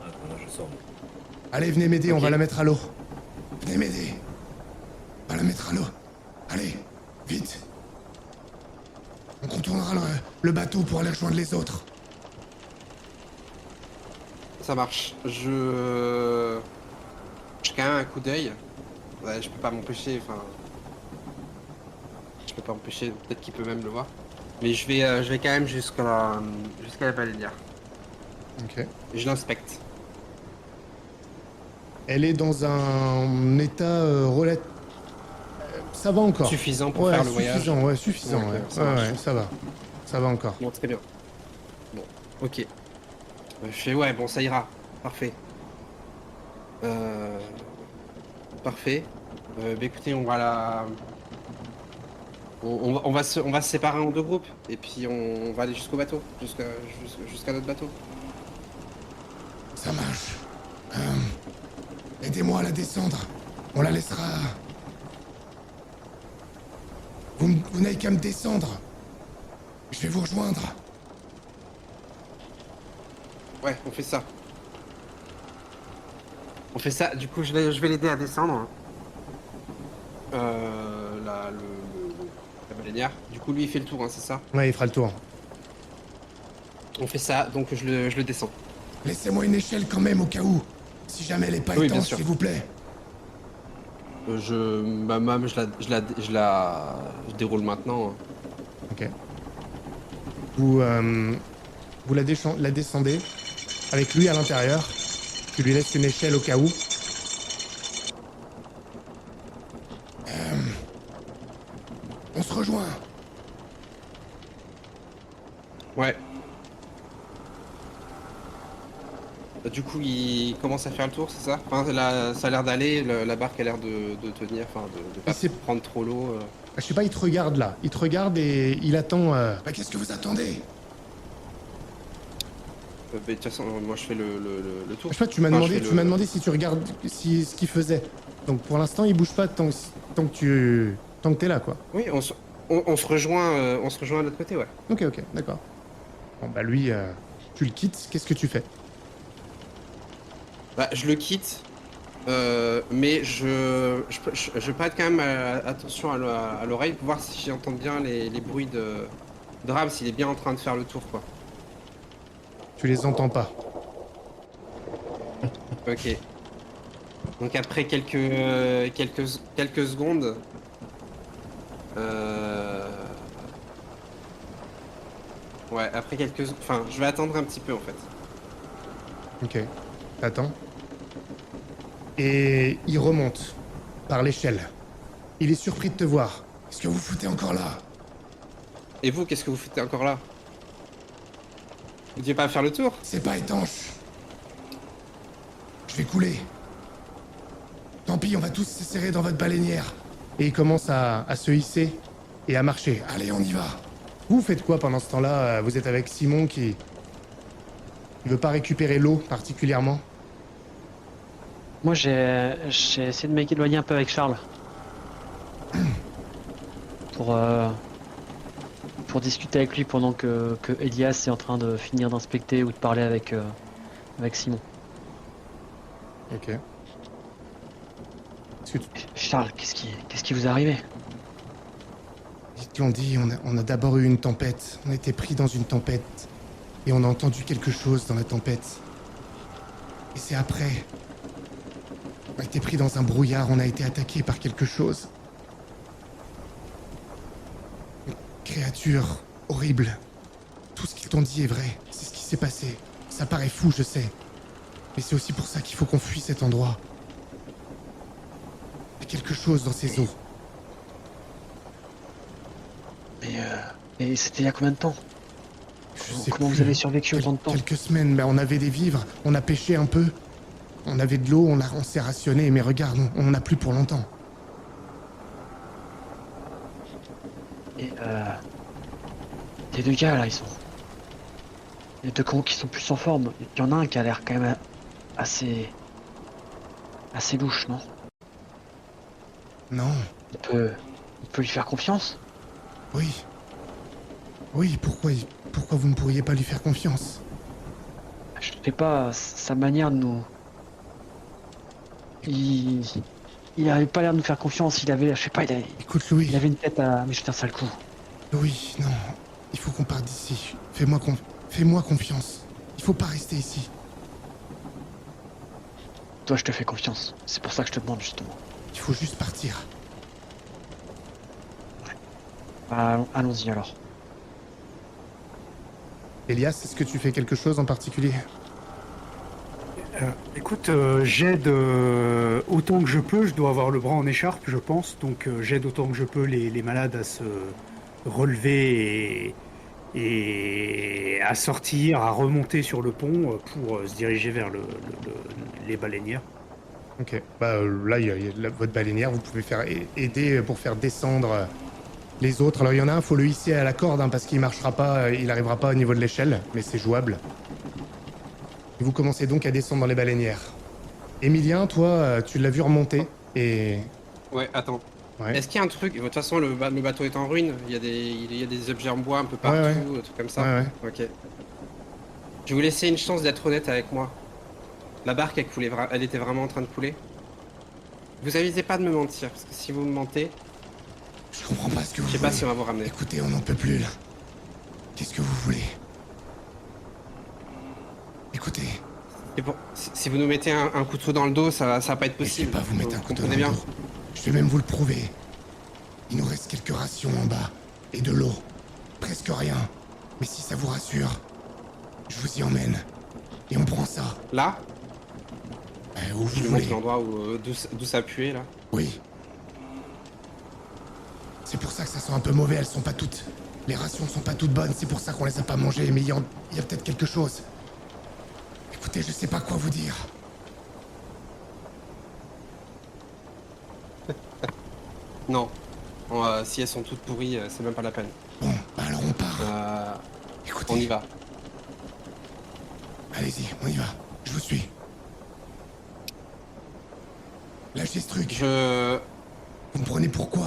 Là, je sors. Allez, venez m'aider, Ok. on va la mettre à l'eau. Venez m'aider. On va la mettre à l'eau. Allez, vite. On contournera le bateau pour aller rejoindre les autres. Ça marche. Je quand même un coup d'œil. Ouais, je peux pas m'empêcher, enfin... Je peux pas m'empêcher, peut-être qu'il peut même le voir. Mais je vais quand même jusqu'à la baleinière. Ok. Je l'inspecte. Elle est dans un état relatif. Ça va encore. Suffisant pour Ouais, faire le voyage. suffisant, ouais, suffisant, Ok, ouais. ça Ouais, marche. ouais, ça va. Ça va encore. Bon, très bien. Bon, ok. Je fais, ouais, bon, ça ira. Parfait. Parfait. Bah, écoutez, on va la... on va se séparer en deux groupes. Et puis, on va aller jusqu'au bateau. Jusqu'à notre bateau. Ça marche. Aidez-moi à la descendre. On la laissera. Vous n'avez qu'à me descendre. Je vais vous rejoindre. Ouais, on fait ça. On fait ça. Du coup, je vais l'aider à descendre. La baleinière. Du coup, lui, il fait le tour, hein, c'est ça? Ouais, il fera le tour. On fait ça, donc je le descends. Laissez-moi une échelle quand même au cas où. Si jamais elle est pas Oui, bien étanche, sûr. s'il vous plaît. Je déroule maintenant. Ok. Vous la descendez avec lui à l'intérieur. Tu lui laisses une échelle au cas où. On se rejoint. Ouais. Du coup, il commence à faire le tour, c'est ça? Enfin, ça a l'air d'aller, la barque a l'air de tenir, enfin, de pas c'est- prendre trop l'eau. Je sais pas, il te regarde là. Il te regarde et il attend. Bah, qu'est-ce que vous attendez? Mais de toute façon, moi, je fais le tour. Je sais pas, tu m'as Enfin, je demandé, fais tu m'as demandé si tu regardes ce qu'il faisait. Donc pour l'instant, il bouge pas tant que t'es là, quoi. Oui, on se rejoint de l'autre côté, ouais. Ok, d'accord. Bon bah lui, tu le quittes. Qu'est-ce que tu fais? Bah, je le quitte, mais je prête quand même attention à l'oreille pour voir si j'entends bien les bruits de rame, s'il est bien en train de faire le tour, quoi. Tu les entends pas. Ok. Donc après quelques secondes, ouais, après enfin, je vais attendre un petit peu en fait. Ok. T'attends. Et il remonte par l'échelle. Il est surpris de te voir. Qu'est-ce que vous foutez encore là? Et vous, qu'est-ce que vous foutez encore là? Vous deviez pas faire le tour? C'est pas étanche. Je vais couler. Tant pis, on va tous se serrer dans votre baleinière. Et il commence à se hisser et à marcher. Allez, on y va. Vous faites quoi pendant ce temps-là? Vous êtes avec Simon qui... Il veut pas récupérer l'eau particulièrement? Moi, j'ai essayé de m'éloigner un peu avec Charles. Pour discuter avec lui pendant que Elias est en train de finir d'inspecter ou de parler avec Simon. Ok. Est-ce que Charles, qu'est-ce qui vous est arrivé? ils te l'ont dit, on a d'abord eu une tempête. On était pris dans une tempête. Et on a entendu quelque chose dans la tempête. Et c'est après. On a été pris dans un brouillard, on a été attaqué par quelque chose. Une créature horrible. Tout ce qu'ils t'ont dit est vrai. C'est ce qui s'est passé. Ça paraît fou, je sais. Mais c'est aussi pour ça qu'il faut qu'on fuit cet endroit. Il y a quelque chose dans ces eaux. Et c'était il y a combien de temps? Je sais Comment plus. vous avez survécu autant de temps? Quelques semaines, mais on avait des vivres, on a pêché un peu. On avait de l'eau, on s'est rationné, mais regarde, on n'en a plus pour longtemps. Et les deux gars là, ils sont... Les deux cons qui sont plus en forme. Il y en a un qui a l'air quand même assez louche, non? Non, On peut lui faire confiance? oui. Oui, pourquoi vous ne pourriez pas lui faire confiance? sais pas, sa manière de nous... Il avait pas l'air de nous faire confiance, il avait, je sais pas, Écoute, Louis. il avait une tête à... Mais je tiens ça le coup. Louis, non. Il faut qu'on parte d'ici. Fais-moi confiance. Il faut pas rester ici. Toi, je te fais confiance. C'est pour ça que je te demande, justement. Il faut juste partir. Bah, allons-y alors. Elias, est-ce que tu fais quelque chose en particulier? Écoute, j'aide autant que je peux. Je dois avoir le bras en écharpe, je pense. Donc j'aide autant que je peux les malades à se relever et à sortir, à remonter sur le pont pour se diriger vers les baleinières. Ok. Bah là, votre baleinière, vous pouvez faire aider pour faire descendre les autres. Alors il y en a un, faut le hisser à la corde hein, parce qu'il marchera pas, il arrivera pas au niveau de l'échelle, mais c'est jouable. Et vous commencez donc à descendre dans les baleinières. Emilien, toi, tu l'as vu remonter et... Ouais, attends. Ouais. Est-ce qu'il y a un truc... De toute façon, le bateau est en ruine. Il y a des objets en bois un peu partout, Ouais, des trucs comme ça. Ouais, ouais. Ok. Je vais vous laisser une chance d'être honnête avec moi. La barque, elle était vraiment en train de couler. Vous avisez pas de me mentir, parce que si vous me mentez, Je comprends pas ce que vous je sais voulez. pas si on va vous ramener. Écoutez, on n'en peut plus là. Qu'est-ce que vous voulez? Écoutez, Et si vous nous mettez un couteau dans le dos, ça va pas être mais je vais possible. pas vous mettre un Vous couteau dans comprenez le bien. dos. Je vais même vous le prouver. Il nous reste quelques rations en bas et de l'eau. Presque rien. Mais si ça vous rassure, je vous y emmène. Et on prend ça. Là, Où je vous lui voulez. montre l'endroit d'où ça puait, là. Oui. C'est pour ça que ça sent un peu mauvais, elles sont pas toutes. Les rations sont pas toutes bonnes, c'est pour ça qu'on les a pas mangées, mais il y a peut-être quelque chose. Écoutez, je sais pas quoi vous dire. Non. Si elles sont toutes pourries, c'est même pas la peine. Bon, bah alors on part. Écoutez, On y va. allez-y, on y va. Je vous suis. Lâchez ce truc. Vous me prenez pourquoi?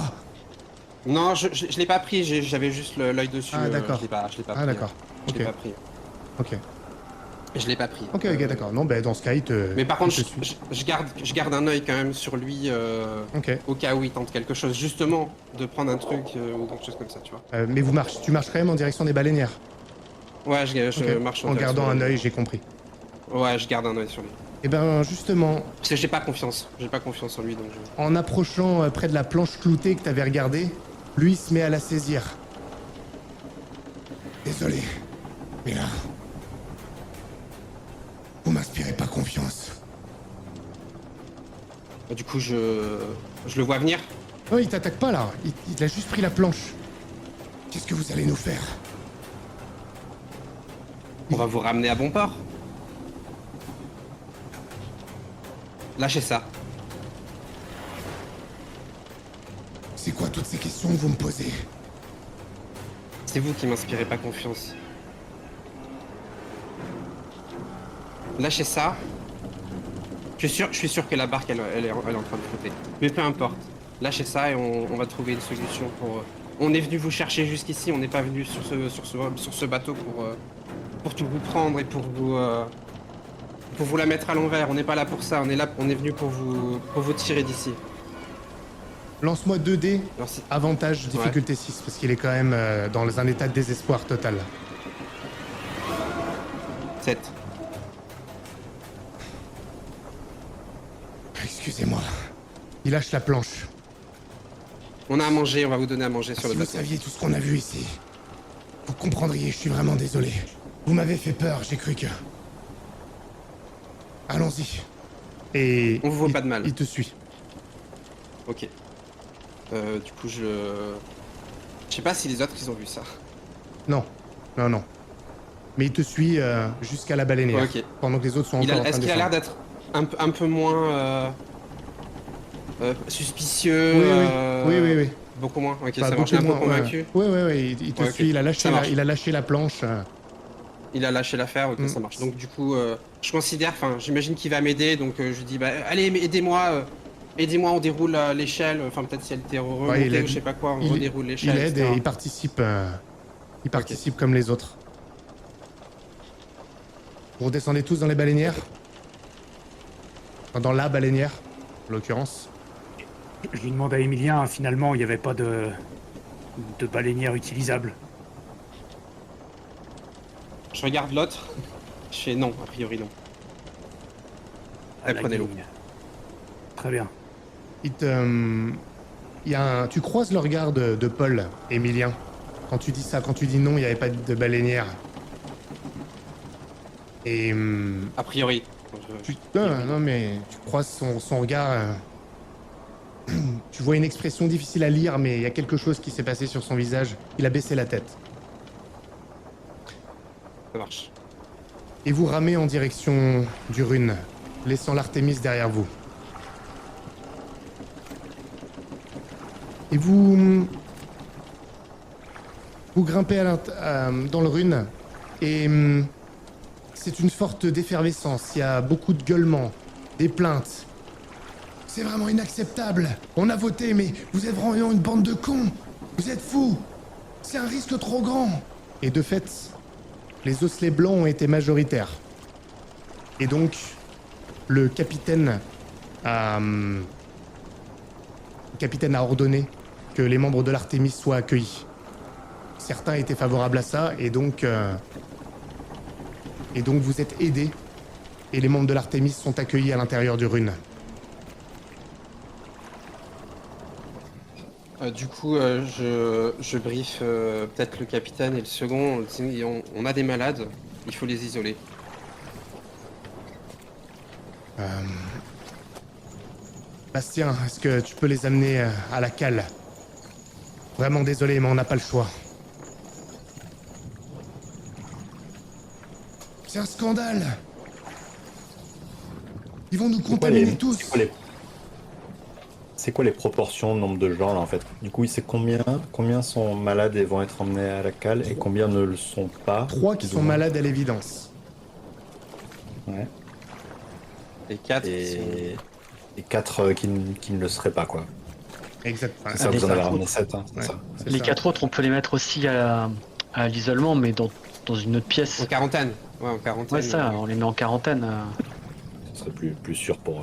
Non, je l'ai pas pris, j'avais juste l'œil dessus. Ah, d'accord. Je l'ai pas pris. Ah d'accord. Je Ok. l'ai pas pris. Ok. Je l'ai pas pris. Ok, d'accord. Non, bah dans ce cas, il te... Mais par contre, il te suit. je garde un œil quand même sur lui Ok. au cas où il tente quelque chose, justement, de prendre un truc ou quelque chose comme ça, tu vois. Mais tu marches quand même en direction des baleinières. Ouais, je Ok. marche En gardant un œil, j'ai compris. Ouais, je garde un œil sur lui. Et ben justement, Parce que j'ai pas confiance en lui, donc je... en approchant près de la planche cloutée que t'avais regardée, lui se met à la saisir. Désolé, mais là, vous m'inspirez pas confiance. Du coup, je le vois venir. Oh, il t'attaque pas là, il a juste pris la planche. Qu'est-ce que vous allez nous faire? On va vous ramener à bon port. Lâchez ça. C'est quoi toutes ces questions que vous me posez? C'est vous qui m'inspirez pas confiance. Lâchez ça. Je suis sûr que la barque, elle est en train de flotter. Mais peu importe. Lâchez ça et on va trouver une solution pour... On est venu vous chercher jusqu'ici, on n'est pas venu sur ce bateau pour tout vous prendre et pour vous la mettre à l'envers. On n'est pas là pour ça, on est venu pour vous tirer d'ici. Lance-moi 2 dés, Merci. avantage, difficulté 6, parce qu'il est quand même dans un état de désespoir total. 7. Excusez-moi. Il lâche la planche. On a à manger, on va vous donner à manger sur Si le vous bateau. saviez tout ce qu'on a vu ici, vous comprendriez, je suis vraiment désolé. Vous m'avez fait peur, j'ai cru que... Allons-y. Et... On vous voit pas de mal. Il te suit. Ok. Du coup, je sais pas si les autres, ils ont vu ça. Non. Non, non. Mais il te suit jusqu'à la baleinière. Ouais, ok. Pendant que les autres sont encore en train Est-ce de qu'il a l'air descendre. d'être un peu moins suspicieux Oui, oui. Oui, oui, oui. Beaucoup moins. Ok, Bah, ça marche. Un peu beaucoup moins, convaincu. Ouais, ouais, ouais. Il te Ouais, ok. suit, il a Ça marche. lâché la planche. Il a lâché l'affaire, ok, Mm. ça marche. Donc du coup, je considère, enfin, j'imagine qu'il va m'aider, donc je lui dis, bah, allez, aidez-moi, on déroule l'échelle, enfin peut-être si elle était remontée il aide. ou je sais pas quoi, on Il- redéroule Il l'échelle, aide etc. et il participe comme les autres. Vous redescendez tous dans les baleinières? Enfin, dans la baleinière, en l'occurrence. Je lui demande à Emilien, finalement, il n'y avait pas de baleinière utilisable. Je regarde l'autre. Je fais non, a priori non. À Allez, la prenez l'eau. ligne. Très bien. Tu croises le regard de Paul, Emilien. Quand tu dis ça, quand tu dis non, il n'y avait pas de baleinière. Et A priori. non, mais tu croises son regard. Tu vois une expression difficile à lire, mais il y a quelque chose qui s'est passé sur son visage. Il a baissé la tête. Ça marche. Et vous ramez en direction du Rune, laissant l'Artémis derrière vous. Et vous grimpez dans le Rune, et c'est une forte défervescence. Il y a beaucoup de gueulements, des plaintes. C'est vraiment inacceptable. On a voté, mais vous êtes vraiment une bande de cons. Vous êtes fous. C'est un risque trop grand. Et de fait, les osselets blancs ont été majoritaires. Et donc, le capitaine a ordonné que les membres de l'Artémis soient accueillis. Certains étaient favorables à ça, et donc vous êtes aidés, et les membres de l'Artémis sont accueillis à l'intérieur du Rune. Du coup, je briefe peut-être le capitaine et le second. On a des malades, il faut les isoler. Bastien, est-ce que tu peux les amener à la cale? Vraiment désolé, mais on n'a pas le choix. C'est un scandale. Ils vont nous contaminer tous. C'est quoi les proportions, le nombre de gens là en fait? Du coup, c'est combien sont malades et vont être emmenés à la cale et combien ne le sont pas? 3 qui sont malades à l'évidence. Ouais. Et 4 Et 4 qui ne le seraient pas quoi. Exact. C'est ça, les vous en avez quatre ramené 7, hein, c'est Ouais. ça. C'est Les ça. 4 autres, on peut les mettre aussi à l'isolement, mais dans une autre pièce. en quarantaine. Ouais, en quarantaine. Ouais, ça, on les met en quarantaine. Ce serait plus sûr pour.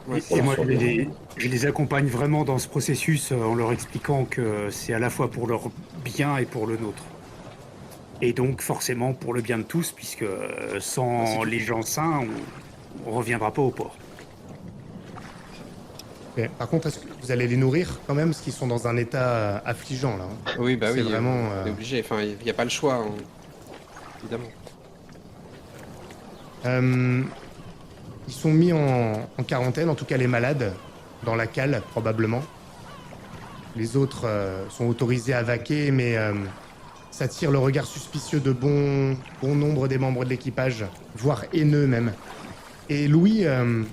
Ouais, Et moi, Pour je les accompagne vraiment dans ce processus en leur expliquant que c'est à la fois pour leur bien et pour le nôtre. Et donc, forcément, pour le bien de tous, puisque sans les gens sains, on reviendra pas au port. Ok. Par contre, est-ce que vous allez les nourrir quand même, parce qu'ils sont dans un état affligeant là. Hein. Oui, bah C'est oui, vraiment, on est obligé. Enfin, il n'y a pas le choix, hein. Évidemment. Ils sont mis en quarantaine, en tout cas les malades, dans la cale probablement. Les autres sont autorisés à vaquer, mais ça attire le regard suspicieux de bon nombre des membres de l'équipage, voire haineux même. Et Louis, il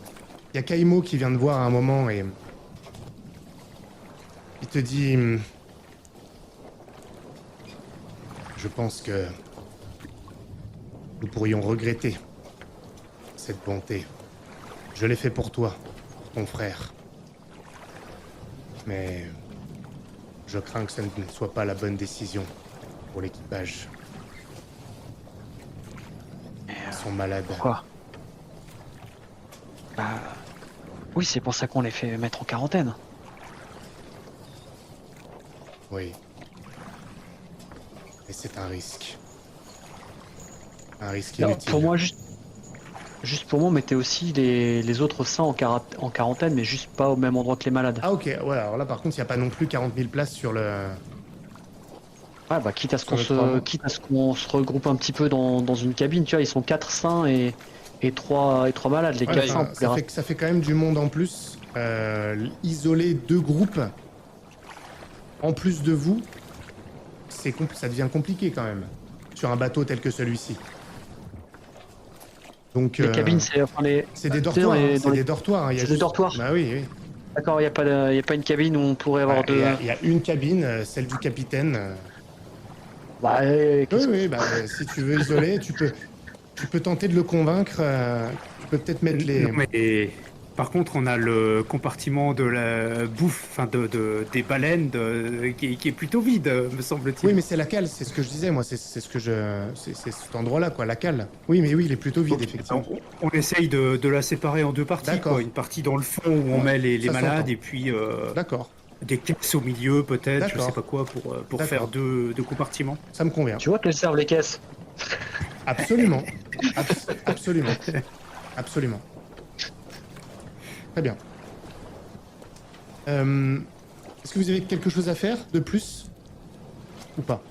y a Kaimo qui vient de voir à un moment et il te dit, je pense que nous pourrions regretter cette bonté. Je l'ai fait pour toi, pour ton frère. Mais je crains que ce ne soit pas la bonne décision pour l'équipage. Ils sont malades. Pourquoi? Bah. Oui, c'est pour ça qu'on les fait mettre en quarantaine. Oui. Et c'est un risque. Un risque Non, inutile. pour moi, juste pour moi, mettez aussi les autres sains en quarantaine, mais juste pas au même endroit que les malades. Ah ok, ouais, alors là par contre, il n'y a pas non plus 40 000 places sur le... Ouais, bah quitte à ce Sur le quitte à ce qu'on se regroupe un petit peu dans une cabine, tu vois, ils sont 4 sains et 3 malades, les Ouais, 4 enfin, sains. ça fait quand même du monde en plus. Isoler 2 groupes, en plus de vous, ça devient compliqué quand même, sur un bateau tel que celui-ci. Donc, Les cabines, c'est enfin c'est des tu sais, dortoirs, dans c'est les- des dortoirs. Il y a c'est des juste- dortoirs. Bah oui, oui. D'accord, il y a pas une cabine où on pourrait avoir Ouais, deux. Il y a une cabine, celle du capitaine. Bah, Oui, qu'est-ce que- oui, bah, si tu veux isoler, tu peux tenter de le convaincre. Tu peux peut-être mettre les... Non, mais Par contre, on a le compartiment de la bouffe, enfin des baleines qui est plutôt vide, me semble-t-il. Oui, mais c'est la cale, c'est ce que je disais, moi, c'est ce que je. C'est cet endroit-là, quoi, la cale. Oui, mais oui, il est plutôt vide, Donc, effectivement. on essaye de la séparer en deux parties, D'accord. quoi. Une partie dans le fond où on met les ça malades s'entend. et puis D'accord, des caisses au milieu, peut-être, je D'accord. sais pas quoi, pour D'accord. faire deux compartiments. ça me convient. Tu vois qu'elles servent les caisses. Absolument. Absolument. Absolument. Très bien. Est-ce que vous avez quelque chose à faire de plus ou pas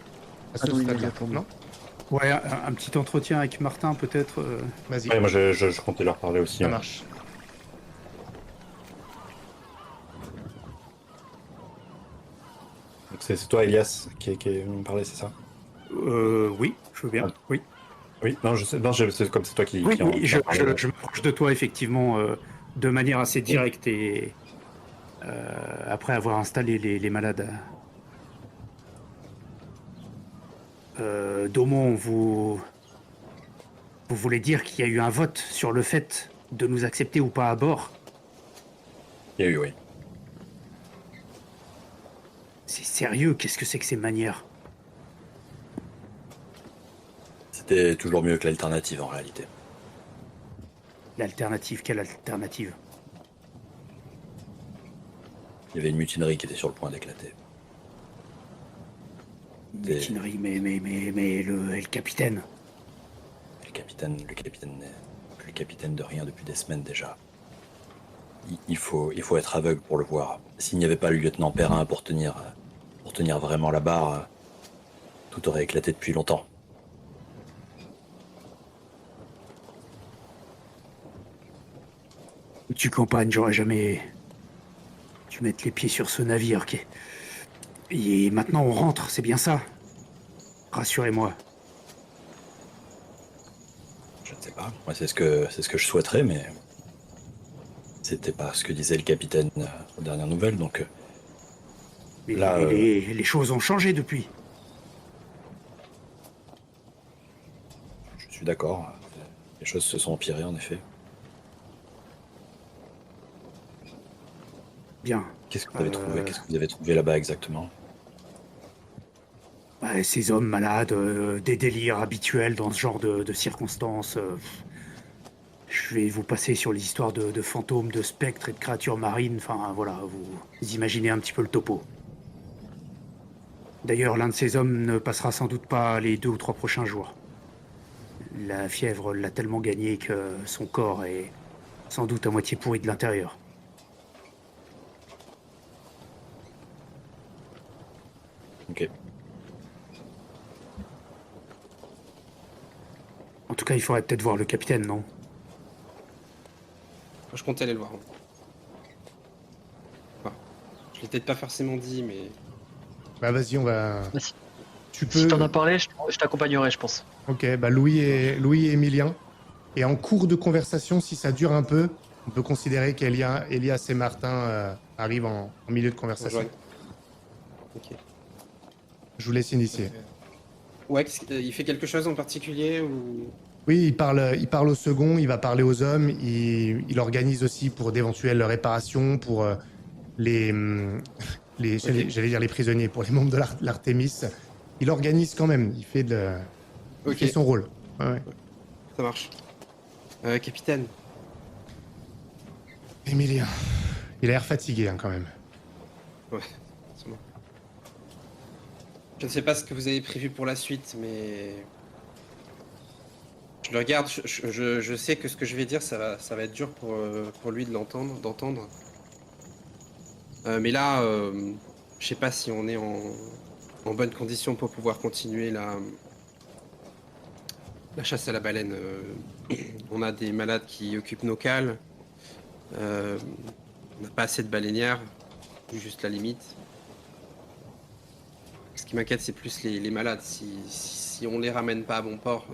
à ce Ah non, stade-là immédiat pour moi. Non. Ouais, un petit entretien avec Martin, peut-être. Vas-y, Ouais, moi je comptais leur parler aussi. ça hein. marche. Donc c'est toi, Elias, qui est venu me parler, c'est ça? Oui, je veux bien. Ah. Oui, Oui, non, je sais, non, c'est comme c'est toi qui, oui, qui en, oui, qui en parlais. je m'approche de toi, effectivement, de manière assez directe et après avoir installé les malades. Daumont, vous voulez dire qu'il y a eu un vote sur le fait de nous accepter ou pas à bord? Il y a eu, oui. C'est sérieux, qu'est-ce que c'est que ces manières? C'était toujours mieux que l'alternative en réalité. L'alternative, quelle alternative? Il y avait une mutinerie qui était sur le point d'éclater. Des- Mutinerie, mais le capitaine. Le capitaine n'est plus capitaine de rien depuis des semaines déjà. Il faut être aveugle pour le voir. S'il n'y avait pas le lieutenant Perrin pour tenir vraiment la barre, tout aurait éclaté depuis longtemps. Tu campagnes, j'aurais jamais dû mettre les pieds sur ce navire. Et maintenant on rentre, c'est bien ça? Rassurez-moi. Je ne sais pas. Moi, c'est ce que je souhaiterais, mais c'était pas ce que disait le capitaine aux dernières nouvelles, donc. Mais Là, les choses ont changé depuis. Je suis d'accord. Les choses se sont empirées, en effet. Bien. Qu'est-ce que vous avez trouvé? Qu'est-ce que vous avez trouvé là-bas exactement? Ouais, ces hommes malades, des délires habituels dans ce genre de circonstances. Je vais vous passer sur les histoires de fantômes, de spectres et de créatures marines. Enfin, voilà, vous imaginez un petit peu le topo. D'ailleurs, l'un de ces hommes ne passera sans doute pas les 2 ou 3 prochains jours. La fièvre l'a tellement gagné que son corps est sans doute à moitié pourri de l'intérieur. Ok. En tout cas, il faudrait peut-être voir le capitaine, non? Je comptais aller le voir. Enfin, je l'ai peut-être pas forcément dit, mais Bah vas-y, on va. Si, Tu si peux. t'en as parlé, je t'accompagnerai, je pense. Ok, bah Louis et Emilien. Et en cours de conversation, si ça dure un peu, on peut considérer qu'Elias et Martin arrivent en milieu de conversation. rejoigne. Ok. Je vous laisse initier. Ouais, il fait quelque chose en particulier ou... Oui, il parle au second, il va parler aux hommes, il organise aussi pour d'éventuelles réparations, pour j'allais dire les prisonniers, pour les membres de l'Artémis. Il organise quand même, il fait Ok, son rôle. Ouais. ça marche. Capitaine, Emilien, il a l'air fatigué hein, quand même. ouais, c'est bon. Je ne sais pas ce que vous avez prévu pour la suite, mais... Je le regarde, je sais que ce que je vais dire, ça va être dur pour lui de d'entendre. Mais là, je sais pas si on est en bonne condition pour pouvoir continuer la chasse à la baleine. On a des malades qui occupent nos cales. On n'a pas assez de baleinières, juste la limite. Ce qui m'inquiète, c'est plus les malades. Si on les ramène pas à bon port,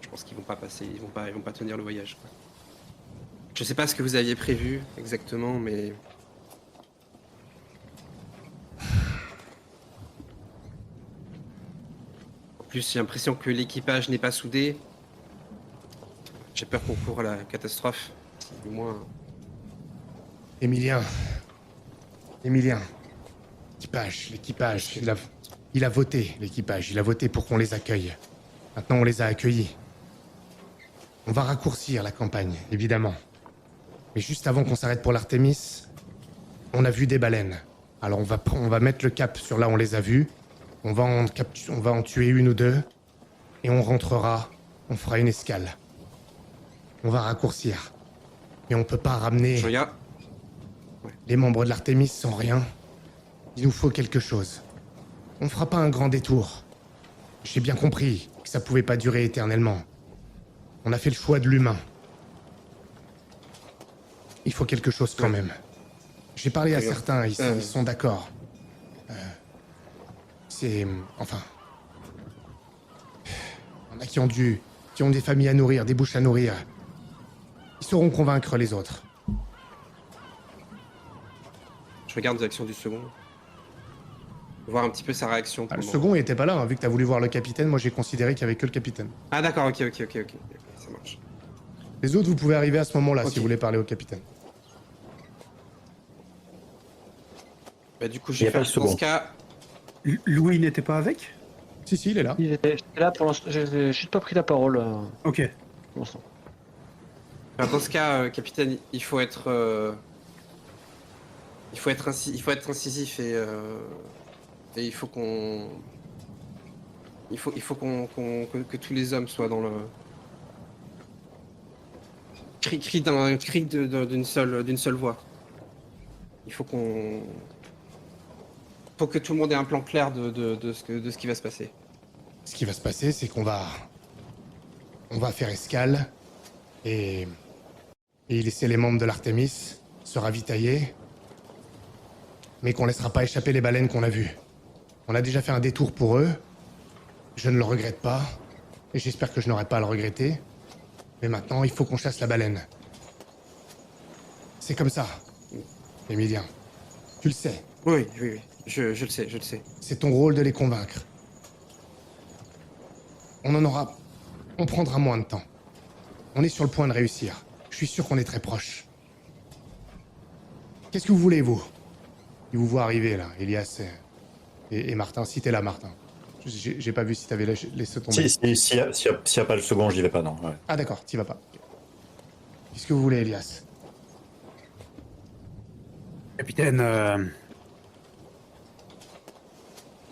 je pense qu'ils vont pas passer, ils vont pas tenir le voyage, quoi. Je sais pas ce que vous aviez prévu exactement, mais en plus j'ai l'impression que l'équipage n'est pas soudé. J'ai peur qu'on court à la catastrophe Du moins. Emilien. L'équipage. Il a voté, l'équipage. Il a voté pour qu'on les accueille. Maintenant, on les a accueillis. On va raccourcir la campagne, évidemment. Mais juste avant qu'on s'arrête pour l'Artémis, on a vu des baleines. Alors on va mettre le cap sur là où on les a vues. On va en tuer une ou deux. Et on rentrera. On fera une escale. On va raccourcir. Mais on peut pas ramener Je regarde. les membres de l'Artémis sans rien. Il nous faut quelque chose. On fera pas un grand détour. J'ai bien compris que ça pouvait pas durer éternellement. On a fait le choix de l'humain. Il faut quelque chose quand même. J'ai parlé à certains, ils sont d'accord. Enfin... Il y en a qui ont des familles à nourrir, des bouches à nourrir. Ils sauront convaincre les autres. Je regarde direction du second. Voir un petit peu sa réaction. Pour Le le moment. second, il était pas là, hein. Vu que t'as voulu voir le capitaine, moi j'ai considéré qu'il y avait que le capitaine. Ah d'accord, ok, ça marche. Les autres, vous pouvez arriver à ce moment-là Ok. si vous voulez parler au capitaine. Bah du coup, Il y j'ai a pas fait le second. dans ce cas. Louis n'était pas avec? Si, il est là. J'étais là pour l'instant, j'ai juste pas pris la parole Ok. pour l'instant. Dans ce cas, capitaine, il faut être incisif et il faut qu'on que tous les hommes soient dans le cri d'une seule voix. Il faut que tout le monde ait un plan clair de ce qui va se passer. Ce qui va se passer, c'est qu'on va faire escale et laisser les membres de l'Artémis se ravitailler, mais qu'on laissera pas échapper les baleines qu'on a vues. On a déjà fait un détour pour eux. Je ne le regrette pas, et j'espère que je n'aurai pas à le regretter. Mais maintenant, il faut qu'on chasse la baleine. C'est comme ça, Emilien. Tu le sais. Oui, je le sais. C'est ton rôle de les convaincre. On prendra moins de temps. On est sur le point de réussir. Je suis sûr qu'on est très proche. Qu'est-ce que vous voulez, vous? Il vous voit arriver, là, Elias et Martin. Si t'es là, Martin. J'ai pas vu si t'avais laissé tomber. S'il y a pas le second, j'y vais pas, non. Ouais. Ah d'accord, t'y vas pas. Qu'est-ce que vous voulez, Elias? Capitaine,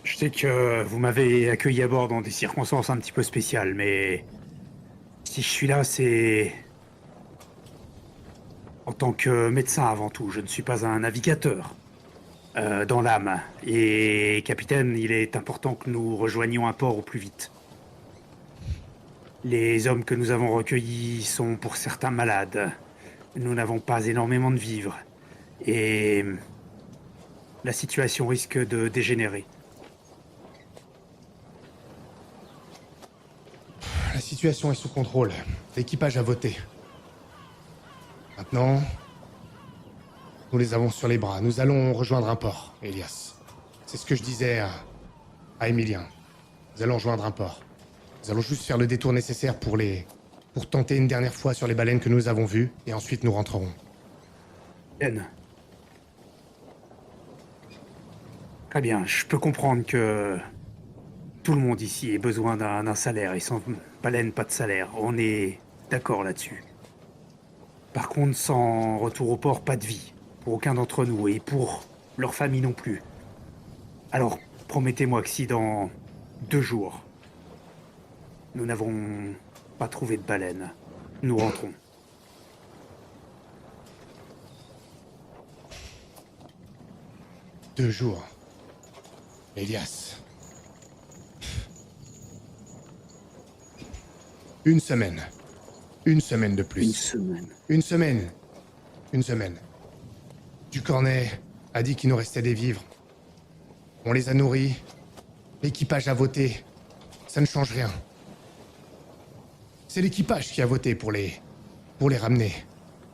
je sais que vous m'avez accueilli à bord dans des circonstances un petit peu spéciales, mais si je suis là, c'est en tant que médecin avant tout. Je ne suis pas un navigateur dans l'âme. Et capitaine, il est important que nous rejoignions un port au plus vite. Les hommes que nous avons recueillis sont pour certains malades. Nous n'avons pas énormément de vivres. Et la situation risque de dégénérer. La situation est sous contrôle. L'équipage a voté. Maintenant, nous les avons sur les bras. Nous allons rejoindre un port, Elias. C'est ce que je disais à Emilien. Nous allons rejoindre un port. Nous allons juste faire le détour nécessaire pour tenter une dernière fois sur les baleines que nous avons vues, et ensuite nous rentrerons. Capitaine. Très bien, je peux comprendre que tout le monde ici ait besoin d'un salaire, et sans baleine, pas de salaire. On est d'accord là-dessus. Par contre, sans retour au port, pas de vie. Pour aucun d'entre nous, et pour leur famille non plus. Alors, promettez-moi que si dans 2 jours, nous n'avons pas trouvé de baleine, nous rentrons. Deux jours. Elias. Une semaine. Une semaine de plus. Une semaine. Une semaine. Une semaine. Ducornet a dit qu'il nous restait des vivres. On les a nourris. L'équipage a voté. Ça ne change rien. C'est l'équipage qui a voté pour les ramener.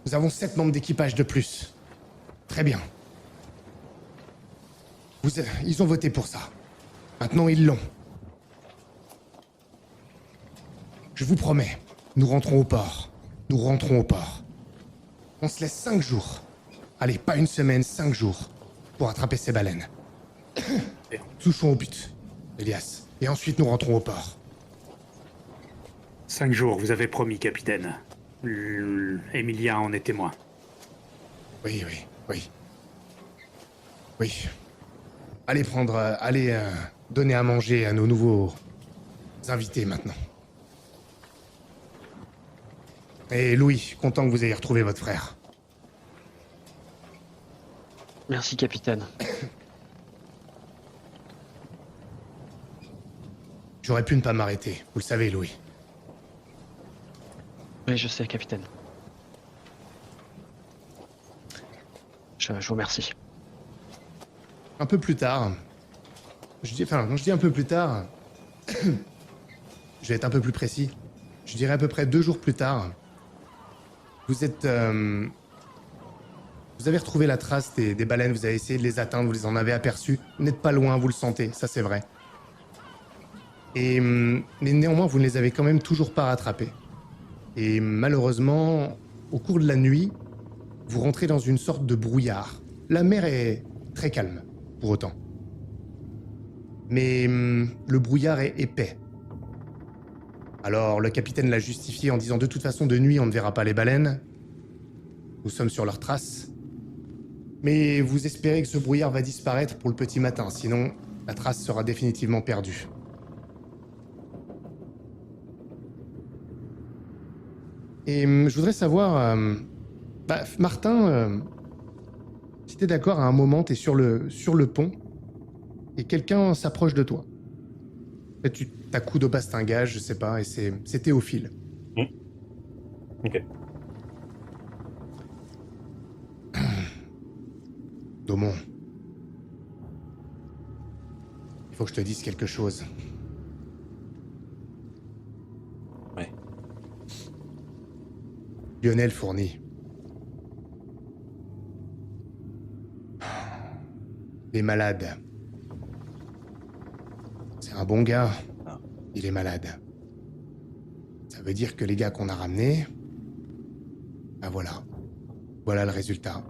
Nous avons 7 membres d'équipage de plus. Très bien. Ils ont voté pour ça. Maintenant, ils l'ont. Je vous promets, nous rentrons au port. Nous rentrons au port. On se laisse 5 jours. Allez, pas une semaine, 5 jours. Pour attraper ces baleines. Touchons au but, Elias. Et ensuite nous rentrons au port. 5 jours, vous avez promis, capitaine. Emilia en est témoin. Oui. Oui. Allez donner à manger à nos nouveaux invités maintenant. Et Louis, content que vous ayez retrouvé votre frère. Merci, capitaine. J'aurais pu ne pas m'arrêter, vous le savez, Louis. Oui, je sais, capitaine. Je vous remercie. Un peu plus tard, quand je dis un peu plus tard, je vais être un peu plus précis. Je dirais à peu près 2 jours plus tard, vous avez retrouvé la trace des baleines, vous avez essayé de les atteindre, vous les en avez aperçues. Vous n'êtes pas loin, vous le sentez, ça c'est vrai. Mais néanmoins, vous ne les avez quand même toujours pas rattrapées. Et malheureusement, au cours de la nuit, vous rentrez dans une sorte de brouillard. La mer est très calme, pour autant. Mais le brouillard est épais. Alors le capitaine l'a justifié en disant de toute façon de nuit on ne verra pas les baleines. Nous sommes sur leurs traces. Mais vous espérez que ce brouillard va disparaître pour le petit matin, sinon la trace sera définitivement perdue. Et je voudrais savoir, Martin, si t'es d'accord, à un moment t'es sur le pont et quelqu'un s'approche de toi. Et tu t'accoudes au bastingage, je sais pas, et c'est Théophile. Ok. Daumon, il faut que je te dise quelque chose. Ouais. Lionel Fourny. Il est malade. C'est un bon gars. Il est malade. Ça veut dire que les gars qu'on a ramenés... Ben voilà. Voilà le résultat.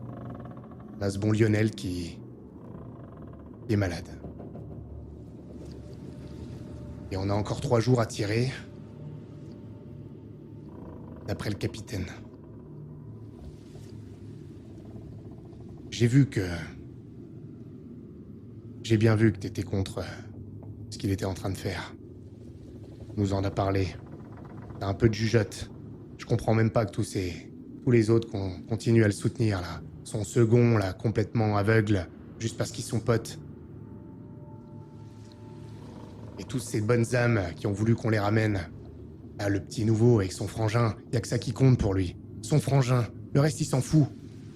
On a ce bon Lionel qui est malade. Et on a encore 3 jours à tirer. D'après le capitaine. J'ai bien vu que t'étais contre ce qu'il était en train de faire. Il nous en a parlé. T'as un peu de jugeote. Je comprends même pas que tous les autres qu'on continue à le soutenir, là. Son second, là, complètement aveugle, juste parce qu'ils sont potes. Et tous ces bonnes âmes qui ont voulu qu'on les ramène. Ah, le petit nouveau avec son frangin, y a que ça qui compte pour lui. Son frangin. Le reste, il s'en fout.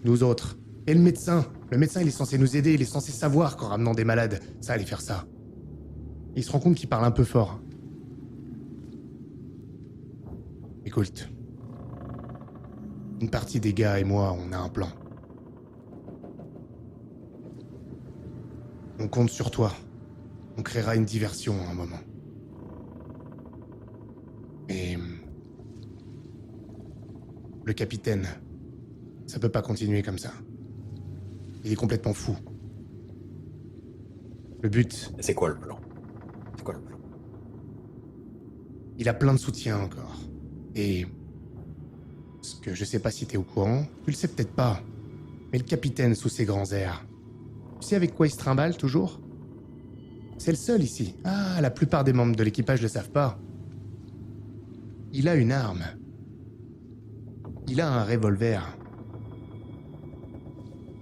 Nous autres. Et le médecin, il est censé nous aider, il est censé savoir qu'en ramenant des malades, ça allait faire ça. Et il se rend compte qu'il parle un peu fort. Écoute. Une partie des gars et moi, on a un plan. On compte sur toi. On créera une diversion à un moment. Et... le capitaine, ça peut pas continuer comme ça. Il est complètement fou. Le but... Et c'est quoi le plan? C'est quoi le plan? Il a plein de soutien encore. Et... ce que je sais pas si t'es au courant, tu le sais peut-être pas, mais le capitaine sous ses grands airs, tu sais avec quoi il se trimballe toujours? C'est le seul ici. Ah, la plupart des membres de l'équipage le savent pas. Il a une arme. Il a un revolver.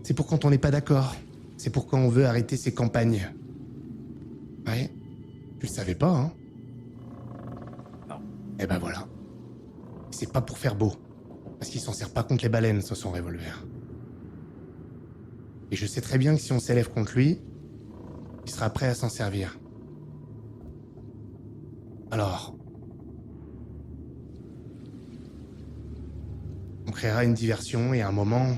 C'est pour quand on n'est pas d'accord. C'est pour quand on veut arrêter ses campagnes. Ouais, tu le savais pas, hein? Non. Eh ben voilà. C'est pas pour faire beau. Parce qu'il s'en sert pas contre les baleines, sur son revolver. Et je sais très bien que si on s'élève contre lui, il sera prêt à s'en servir. Alors... on créera une diversion et à un moment...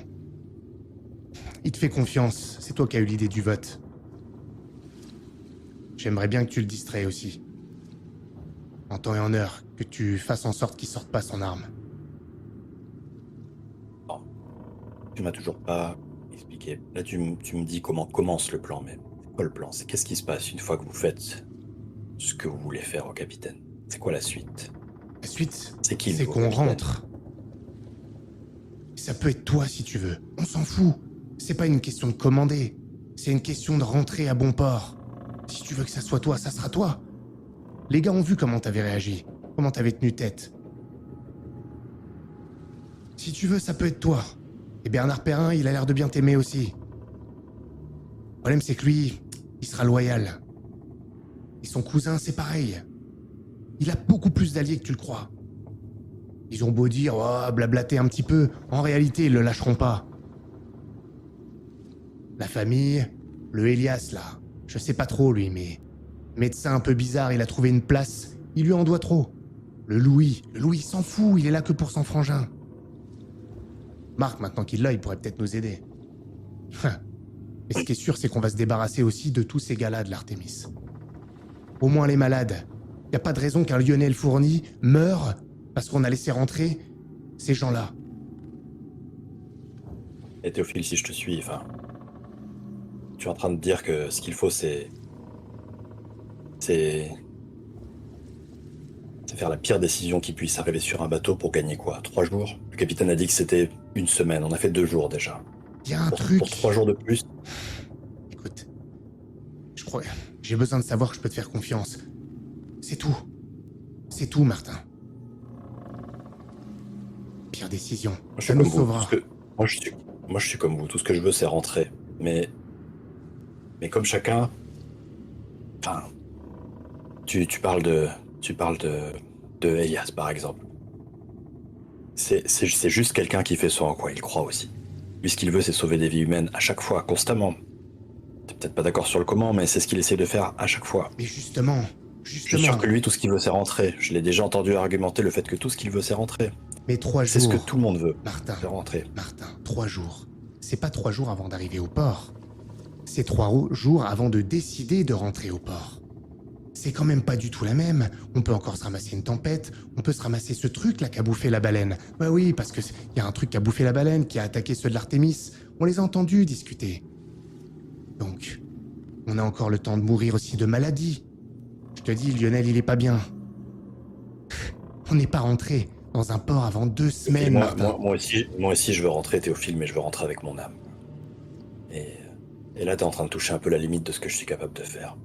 il te fait confiance, c'est toi qui as eu l'idée du vote. J'aimerais bien que tu le distrais aussi. En temps et en heure, que tu fasses en sorte qu'il sorte pas son arme. Tu m'as toujours pas expliqué. Là, tu me dis comment commence le plan, mais c'est quoi le plan? C'est qu'est-ce qui se passe une fois que vous faites ce que vous voulez faire au capitaine? C'est quoi la suite? La suite, C'est qui le c'est nouveau qu'on capitaine? rentre. Ça peut être toi si tu veux. On s'en fout. C'est pas une question de commander. C'est une question de rentrer à bon port. Si tu veux que ça soit toi, ça sera toi. Les gars ont vu comment t'avais réagi. Comment t'avais tenu tête. Si tu veux, ça peut être toi. Et Bernard Perrin, il a l'air de bien t'aimer aussi. Le problème, c'est que lui, il sera loyal. Et son cousin, c'est pareil. Il a beaucoup plus d'alliés que tu le crois. Ils ont beau dire, oh, blablater un petit peu, en réalité, ils le lâcheront pas. La famille, le Elias, là, je sais pas trop, lui, mais... Médecin un peu bizarre, il a trouvé une place, il lui en doit trop. Le Louis, il s'en fout, il est là que pour son frangin. Marc, maintenant qu'il l'a, il pourrait peut-être nous aider. Mais ce qui est sûr, c'est qu'on va se débarrasser aussi de tous ces gars-là de l'Artémis. Au moins les malades. Y a pas de raison qu'un Lionel Fourni meure parce qu'on a laissé rentrer ces gens-là. Et Théophile, si je te suis, enfin... Tu es en train de dire que ce qu'il faut, c'est faire la pire décision qui puisse arriver sur un bateau pour gagner quoi? 3 jours? Le capitaine a dit que c'était une semaine, on a fait 2 jours déjà. Y a un Pour truc... 3 jours de plus? Écoute, je crois... J'ai besoin de savoir que je peux te faire confiance. C'est tout. C'est tout, Martin. Pire décision. Moi, je Ça suis nous comme vous. sauvera. Moi, je suis comme vous. Tout ce que je veux, c'est rentrer. Mais comme chacun... Enfin... Tu parles de Elias, par exemple. C'est juste quelqu'un qui fait ce en quoi il croit aussi. Lui, ce qu'il veut, c'est sauver des vies humaines à chaque fois, constamment. T'es peut-être pas d'accord sur le comment, mais c'est ce qu'il essaie de faire à chaque fois. Mais justement... Je suis sûr que lui, tout ce qu'il veut, c'est rentrer. Je l'ai déjà entendu argumenter le fait que tout ce qu'il veut, c'est rentrer. Mais 3 jours... C'est ce que tout le monde veut, Martin, c'est rentrer. Martin, 3 jours. C'est pas 3 jours avant d'arriver au port. C'est 3 jours avant de décider de rentrer au port. C'est quand même pas du tout la même. On peut encore se ramasser une tempête, on peut se ramasser ce truc là qui a bouffé la baleine. Bah oui, parce que y a un truc qui a bouffé la baleine, qui a attaqué ceux de l'Artémis. On les a entendus discuter. Donc, on a encore le temps de mourir aussi de maladie. Je te dis, Lionel, il est pas bien. On n'est pas rentré dans un port avant 2 semaines, Martin. Moi aussi, je veux rentrer, Théophile, mais je veux rentrer avec mon âme. Et là, t'es en train de toucher un peu la limite de ce que je suis capable de faire.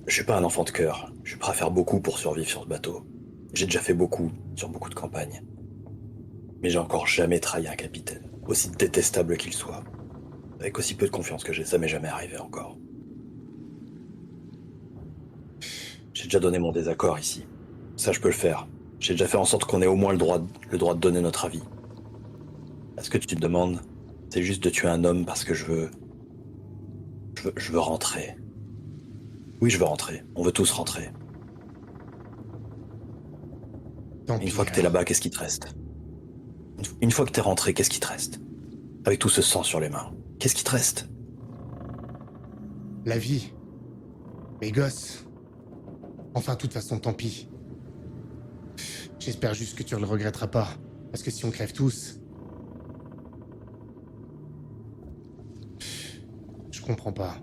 Je suis pas un enfant de cœur. Je suis prêt à faire beaucoup pour survivre sur ce bateau. J'ai déjà fait beaucoup sur beaucoup de campagnes. Mais j'ai encore jamais trahi un capitaine, aussi détestable qu'il soit. Avec aussi peu de confiance que j'ai, ça m'est jamais arrivé encore. J'ai déjà donné mon désaccord ici. Ça, je peux le faire. J'ai déjà fait en sorte qu'on ait au moins le droit de donner notre avis. Est-ce que tu te demandes, c'est juste de tuer un homme parce que je veux rentrer. Oui, je veux rentrer. On veut tous rentrer. Tant Une pis, fois que t'es alors. là-bas, qu'est-ce qui te reste? Une fois que t'es rentré, qu'est-ce qui te reste? Avec tout ce sang sur les mains, qu'est-ce qui te reste? La vie. Mes gosses. Enfin, de toute façon, tant pis. J'espère juste que tu le regretteras pas. Parce que si on crève tous... Je comprends pas.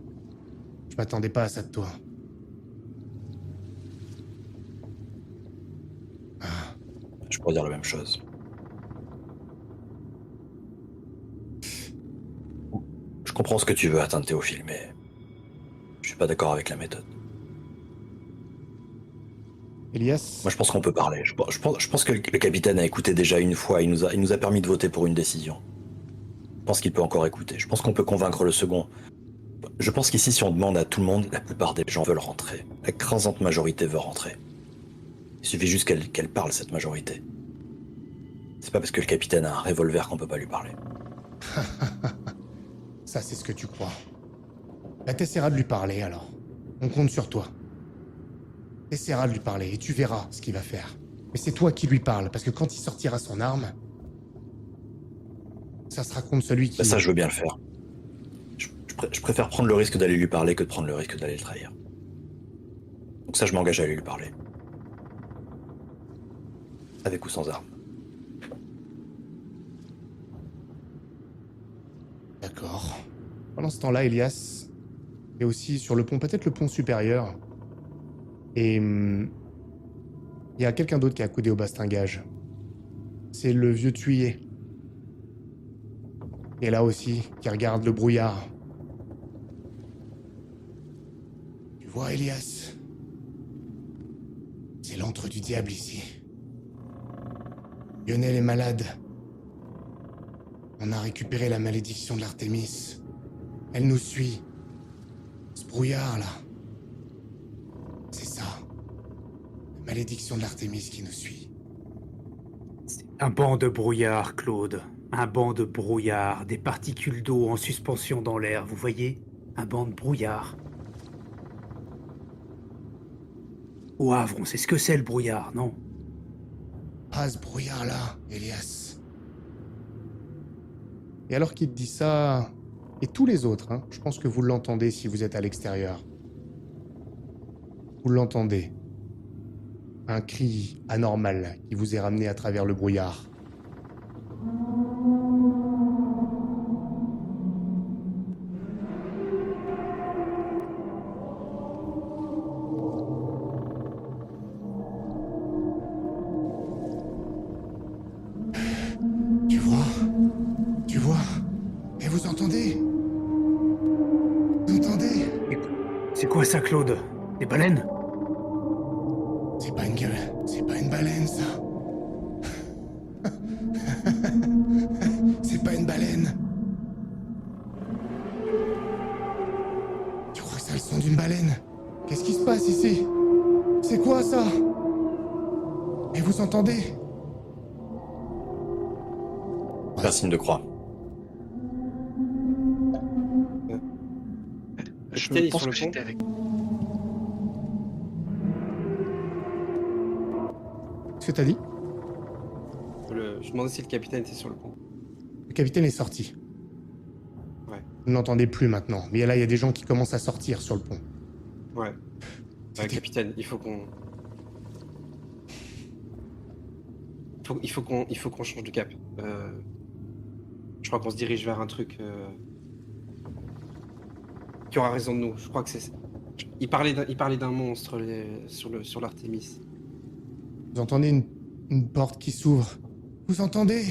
Je m'attendais pas à ça de toi. Je pourrais dire la même chose. Je comprends ce que tu veux atteindre, Théophile, mais je suis pas d'accord avec la méthode. Elias, Moi, je pense qu'on peut parler. Je pense que le capitaine a écouté déjà une fois. Il nous a permis de voter pour une décision. Je pense qu'il peut encore écouter. Je pense qu'on peut convaincre le second. Je pense qu'ici, si on demande à tout le monde, la plupart des gens veulent rentrer. L'écrasante majorité veut rentrer. Il suffit juste qu'elle parle, cette majorité. C'est pas parce que le capitaine a un revolver qu'on peut pas lui parler. ça c'est ce que tu crois. Bah t'essaieras de lui parler alors. On compte sur toi. T'essaieras de lui parler et tu verras ce qu'il va faire. Mais c'est toi qui lui parles, parce que quand il sortira son arme, ça sera contre celui qui... Bah ça, je veux bien le faire. Je préfère prendre le risque d'aller lui parler que de prendre le risque d'aller le trahir. Donc ça, je m'engage à aller lui parler. Avec ou sans arme. Pendant ce temps-là, Elias est aussi sur le pont, peut-être le pont supérieur. Et il y a quelqu'un d'autre qui est accoudé au bastingage. C'est le vieux tuyer. Et là aussi, qui regarde le brouillard. Tu vois, Elias, c'est l'antre du diable ici. Lionel est malade. On a récupéré la malédiction de l'Artémis. Elle nous suit. Ce brouillard-là, c'est ça. La malédiction de l'Artémis qui nous suit. Un banc de brouillard, Claude. Un banc de brouillard, des particules d'eau en suspension dans l'air, vous voyez? Un banc de brouillard. Au Havre, on sait ce que c'est le brouillard, non? Ah, ce brouillard-là, Elias. Et alors qu'il te dit ça, et tous les autres, hein, je pense que vous l'entendez si vous êtes à l'extérieur. Vous l'entendez. Un cri anormal qui vous est ramené à travers le brouillard. Tu vois, et vous entendez? Vous entendez? C'est quoi ça, Claude? Des baleines? C'est pas une baleine, ça. C'est pas une baleine. Tu crois que c'est le son d'une baleine? Qu'est-ce qui se passe ici? C'est quoi ça? Et vous entendez? Un signe de croix. Je Capitaine, il est pense sur que le pont. j'étais avec. Qu'est-ce que t'as dit? Je demandais si le capitaine était sur le pont. Le capitaine est sorti. Ouais. Vous n'entendez plus maintenant. Mais là, il y a des gens qui commencent à sortir sur le pont. Ouais. C'était- Capitaine, il faut qu'on... Il faut qu'on change de cap. Je crois qu'on se dirige vers un truc qui aura raison de nous. Je crois que c'est... Il parlait d'un monstre sur l'Artémis. Vous entendez une porte qui s'ouvre. Vous entendez?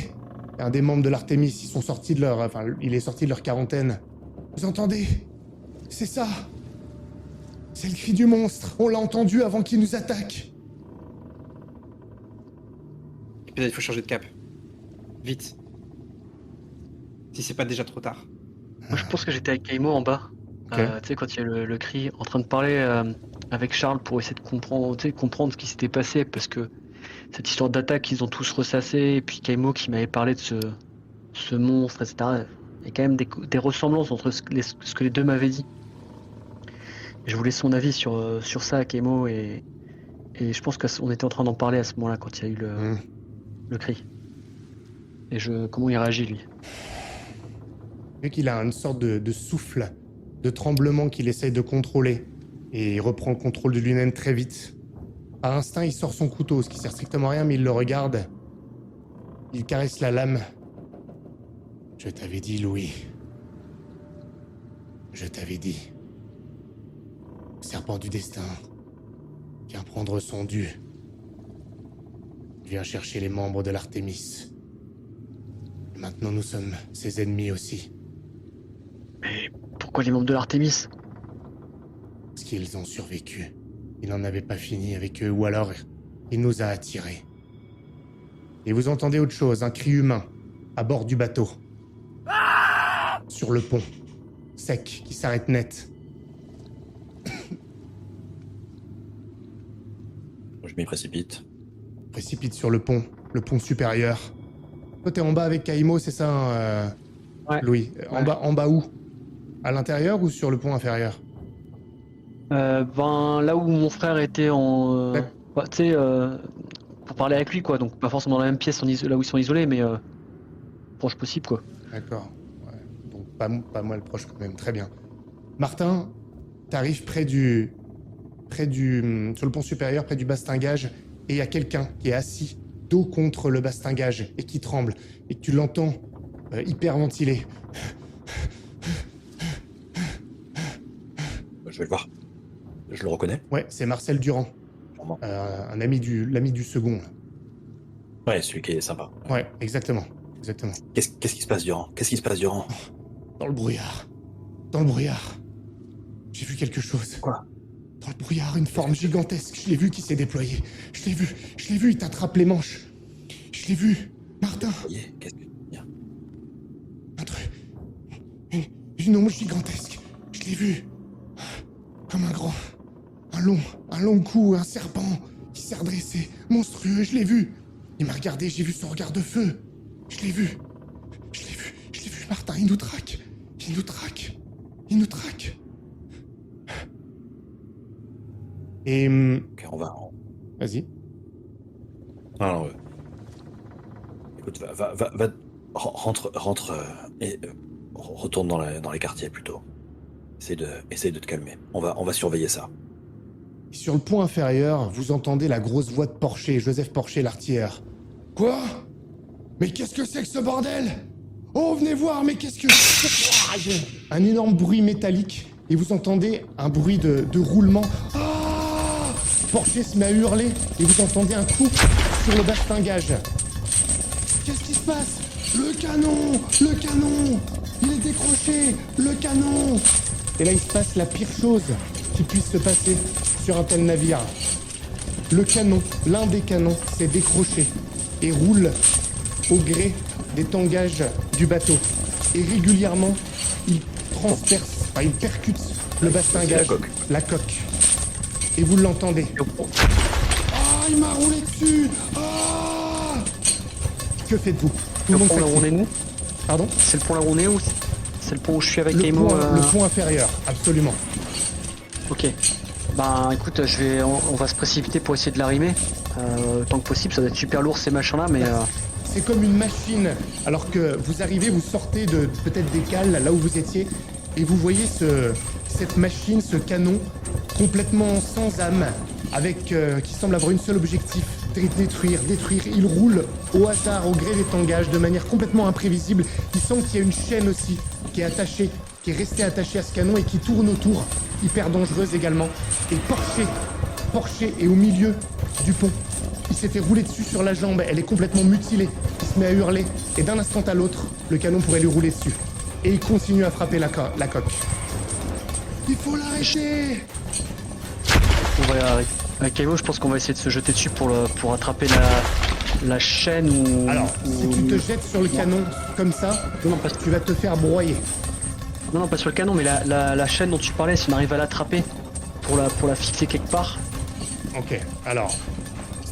Un des membres de l'Artémis, ils sont sortis de leur... Enfin, il est sorti de leur quarantaine. Vous entendez? C'est ça. C'est le cri du monstre. On l'a entendu avant qu'il nous attaque. Capitaine, il faut changer de cap. Vite. Si c'est pas déjà trop tard. Moi, je pense que j'étais avec Kaimo en bas. Ok. Tu sais, quand il y a le cri, en train de parler avec Charles pour essayer de comprendre, comprendre ce qui s'était passé, parce que cette histoire d'attaque, ils ont tous ressassé, et puis Kaimo qui m'avait parlé de ce monstre, etc. Il y a quand même des ressemblances entre ce que les deux m'avaient dit. Et je voulais son avis sur ça, Kaimo, et je pense qu'on était en train d'en parler à ce moment-là, quand il y a eu le cri. Et comment il réagit, lui. Vu qu'il a une sorte de souffle, de tremblement qu'il essaye de contrôler. Et il reprend le contrôle de lui-même très vite. Par instinct, il sort son couteau, ce qui sert strictement à rien, mais il le regarde. Il caresse la lame. Je t'avais dit, Louis. Je t'avais dit. Le serpent du destin vient prendre son dû. Il vient chercher les membres de l'Artémis. Et maintenant, nous sommes ses ennemis aussi. Mais pourquoi les membres de l'Artémis? Parce qu'ils ont survécu. Il n'en avait pas fini avec eux, ou alors il nous a attirés. Et vous entendez autre chose, un cri humain, à bord du bateau. Sur le pont, sec, qui s'arrête net. Je m'y précipite. Précipite sur le pont supérieur. Toi, t'es en bas avec Kaimo, c'est ça, hein, Ouais. Louis? En bas où? À l'intérieur ou sur le pont inférieur? Là où mon frère était en... D'accord. bah, tu sais, pour parler avec lui, quoi. Donc pas forcément dans la même pièce, là où ils sont isolés, mais proche possible, quoi. D'accord. Ouais. Donc pas mal proche quand même, très bien. Martin, t'arrives sur le pont supérieur, près du bastingage, et il y a quelqu'un qui est assis dos contre le bastingage et qui tremble, et que tu l'entends hyperventiler. vais le voir. Je le reconnais. Ouais, c'est Marcel Durand. Sûrement. L'ami du second. là. Ouais, celui qui est sympa. Ouais, exactement. Exactement. Qu'est-ce qui se passe, Durand? Qu'est-ce qui se passe, Durand? Dans le brouillard. Dans le brouillard. J'ai vu quelque chose. Quoi? Dans le brouillard, une forme gigantesque. Je l'ai vu qui s'est déployée. Je l'ai vu, il t'attrape les manches. Je l'ai vu. Martin, Voyez, qu'est-ce que... un truc. Une ombre gigantesque. Je l'ai vu. Comme un grand. Un long cou, un serpent qui s'est redressé. Monstrueux, je l'ai vu. Il m'a regardé, j'ai vu son regard de feu. Je l'ai vu, Martin, il nous traque. Et... Ok, on va... Vas-y. Non, écoute, rentre et retourne dans les quartiers plutôt. Essaye de te calmer. On va surveiller ça. Sur le pont inférieur, vous entendez la grosse voix de Porcher, Joseph Porcher, l'artilleur. Quoi? Mais qu'est-ce que c'est que ce bordel? Oh, venez voir, mais qu'est-ce que... Un énorme bruit métallique, et vous entendez un bruit de roulement. Ah! Porcher se met à hurler, et vous entendez un coup sur le bastingage. Qu'est-ce qui se passe? Le canon! Il est décroché! Le canon! Et là, il se passe la pire chose qui puisse se passer sur un tel navire. Le canon, l'un des canons, s'est décroché et roule au gré des tangages du bateau. Et régulièrement, il transperce, enfin, il percute le bastingage, la coque. Et vous l'entendez. Ah, il m'a roulé dessus! Ah! Que faites-vous? Tout le monde pont là où on est nous? Pardon? C'est le pont là où on est ou c'est le pont où je suis avec Le Kaimo pont inférieur, absolument. Ok. Ben écoute, on va se précipiter pour essayer de l'arrimer. Tant que possible, ça doit être super lourd ces machins là, mais C'est comme une machine. Alors que vous arrivez, vous sortez de peut-être des cales, là où vous étiez, et vous voyez cette machine, ce canon, complètement sans âme, avec qui semble avoir une seule objectif, détruire. Il roule au hasard, au gré des tangages, de manière complètement imprévisible. Il semble qu'il y a une chaîne aussi, qui est attachée, qui est restée attachée à ce canon et qui tourne autour, hyper dangereuse également. Et Porcher est au milieu du pont. Il s'est fait rouler dessus sur la jambe, elle est complètement mutilée. Il se met à hurler, et d'un instant à l'autre, le canon pourrait lui rouler dessus. Et il continue à frapper la coque. Il faut l'arrêter! on va avec Kaimo, je pense qu'on va essayer de se jeter dessus pour attraper la chaîne ou. Alors, si tu te jettes sur le canon comme ça, tu vas te faire broyer. Non, pas sur le canon, mais la chaîne dont tu parlais, si on arrive à l'attraper pour la fixer quelque part. Ok, alors,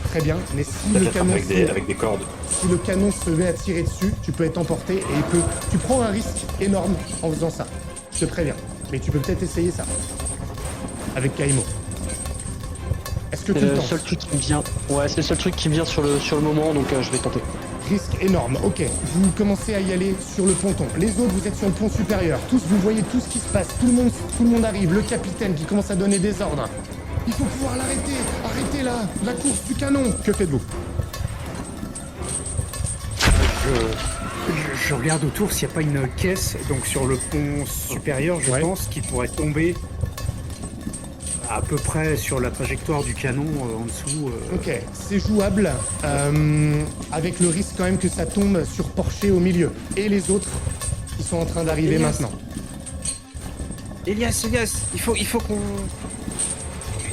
très bien, mais si le canon avec des cordes. si le canon se met à tirer dessus, tu peux être emporté et tu prends un risque énorme en faisant ça. Je te préviens. Mais tu peux peut-être essayer ça. Avec Kaimo. Est-ce que tu C'est le le tentes? seul truc qui me vient. Ouais, c'est le seul truc qui me vient sur le moment, donc je vais tenter. Risque énorme. Ok, vous commencez à y aller sur le ponton. Les autres, vous êtes sur le pont supérieur. Tous, vous voyez tout ce qui se passe. Tout le monde arrive. Le capitaine qui commence à donner des ordres. Il faut pouvoir l'arrêter. Arrêtez la course du canon. Que faites-vous? Je regarde autour s'il n'y a pas une caisse, donc sur le pont supérieur, je Ouais. pense, qui pourrait tomber à peu près sur la trajectoire du canon en dessous. Ok, c'est jouable, avec le risque quand même que ça tombe sur Porcher au milieu. Et les autres, qui sont en train d'arriver Elias. maintenant. Elias, il faut qu'on...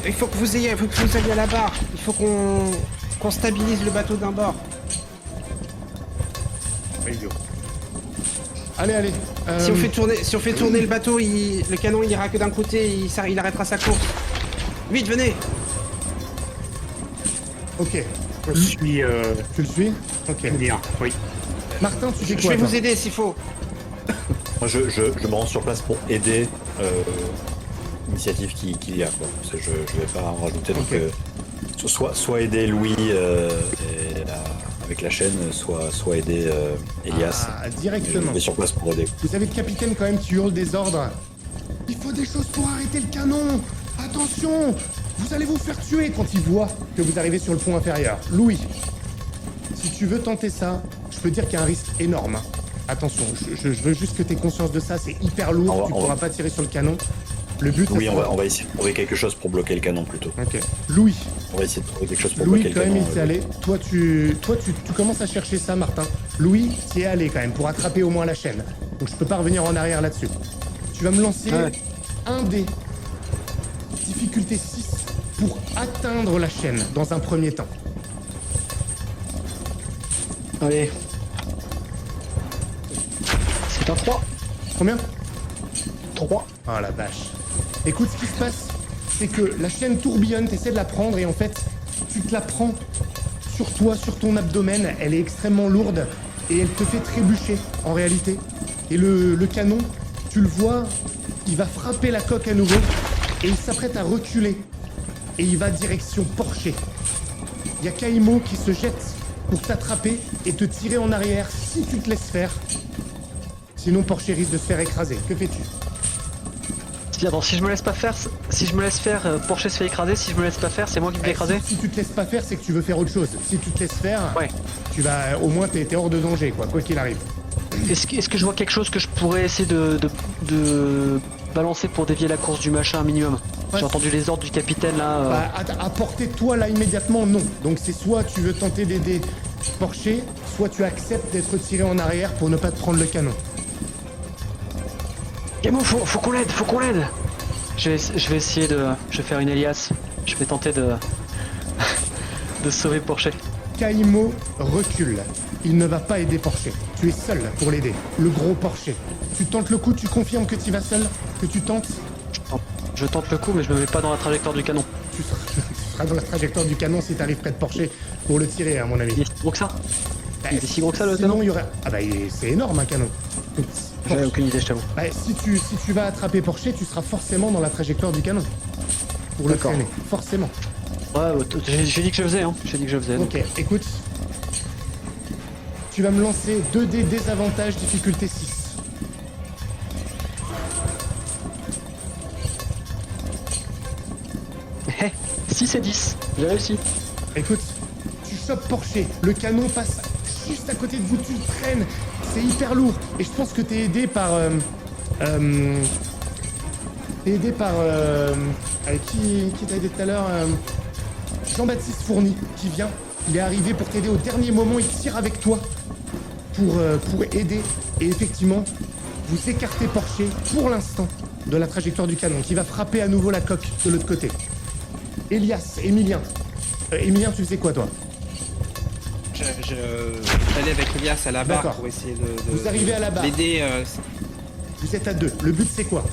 Il faut que vous alliez à la barre. Il faut qu'on stabilise le bateau d'un bord. Allez. Si on fait tourner le bateau, le canon il ira que d'un côté, il arrêtera sa course. Vite, venez. Ok, Je suis tu le suis? Ok. bien, oui. Martin, tu fais Je quoi vais toi vous aider s'il faut. Moi, je me rends sur place pour aider l'initiative qu'il y a. Quoi. Parce que je vais pas en rajouter. Donc, soit aider Louis avec la chaîne, soit aider Elias. Ah, Je directement. vais sur place pour aider. Vous avez le capitaine quand même qui hurle des ordres. Il faut des choses pour arrêter le canon. Attention, vous allez vous faire tuer quand il voit que vous arrivez sur le pont inférieur. Louis, si tu veux tenter ça, je peux dire qu'il y a un risque énorme. Attention, je veux juste que tu aies conscience de ça, c'est hyper lourd, tu pourras pas tirer sur le canon. Le but, Oui, ça on sera- va essayer de trouver quelque chose pour bloquer le canon plutôt. Ok. Louis. On va essayer de trouver quelque chose pour Louis, bloquer le quand même, canon. il s'est allé. Toi, tu commences à chercher ça, Martin. Louis, t'y es allé quand même pour attraper au moins la chaîne. Donc je peux pas revenir en arrière là-dessus. Tu vas me lancer Ouais. un dé. Difficulté 6 pour atteindre la chaîne dans un premier temps. Allez. C'est un 3. Combien 3. Ah la vache. Écoute, ce qui se passe, c'est que la chaîne tourbillonne, t'essaies de la prendre et en fait, tu te la prends sur toi, sur ton abdomen. Elle est extrêmement lourde et elle te fait trébucher en réalité. Et le canon, tu le vois, il va frapper la coque à nouveau et il s'apprête à reculer. Et il va direction Porcher. Il y a Kaimo qui se jette pour t'attraper et te tirer en arrière si tu te laisses faire. Sinon, Porcher risque de se faire écraser. Que fais-tu? Attends, si je me laisse pas faire, Porcher se fait écraser. Si je me laisse pas faire, c'est moi qui me fais écraser. Si tu te laisses pas faire, c'est que tu veux faire autre chose. Si tu te laisses faire, Ouais. tu vas au moins t'es hors de danger, quoi qu'il arrive. Est-ce que je vois quelque chose que je pourrais essayer de balancer pour dévier la course du machin un minimum? Ouais. J'ai entendu les ordres du capitaine là. Bah, à portée de toi là immédiatement, non. Donc c'est soit tu veux tenter d'aider Porcher, soit tu acceptes d'être tiré en arrière pour ne pas te prendre le canon. Gamo, faut qu'on l'aide. Je vais essayer de. Je vais faire une Elias. Je vais tenter de. de sauver Porcher. Kaimo recule. Il ne va pas aider Porcher. Tu es seul pour l'aider. Le gros Porcher. Tu tentes le coup, tu confirmes que tu vas seul? Que tu tentes? Je tente le coup, mais je me mets pas dans la trajectoire du canon. Tu seras dans la trajectoire du canon si t'arrives près de Porcher pour le tirer, à mon avis. Il est si gros que ça? Bah, il est si gros que ça, le sinon, canon? il y aurait... Ah bah c'est énorme un canon. Donc, J'avais aucune idée, je t'avoue. bah, si tu vas attraper Porcher, tu seras forcément dans la trajectoire du canon. Pour le D'accord. traîner. Forcément. Ouais, j'ai dit que je faisais, hein. J'ai dit que je faisais. donc. Ok, écoute. Tu vas me lancer 2 dés désavantage, difficulté 6. Hé, 6 et 10. J'ai réussi. Écoute, tu chopes Porcher, le canon passe juste à côté de vous, tu le traînes, c'est hyper lourd. Et je pense que t'es aidé par... t'es aidé par... qui t'a aidé tout à l'heure Jean-Baptiste Fourny, qui vient. Il est arrivé pour t'aider au dernier moment, il tire avec toi pour aider. Et effectivement, vous écartez Porcher, pour l'instant, de la trajectoire du canon, qui va frapper à nouveau la coque de l'autre côté. Elias, Emilien. Emilien, tu faisais quoi, toi? J'allais avec Elias à la barre D'accord. pour essayer de Vous arrivez à la barre. l'aider, Vous êtes à 2. Le but, c'est quoi?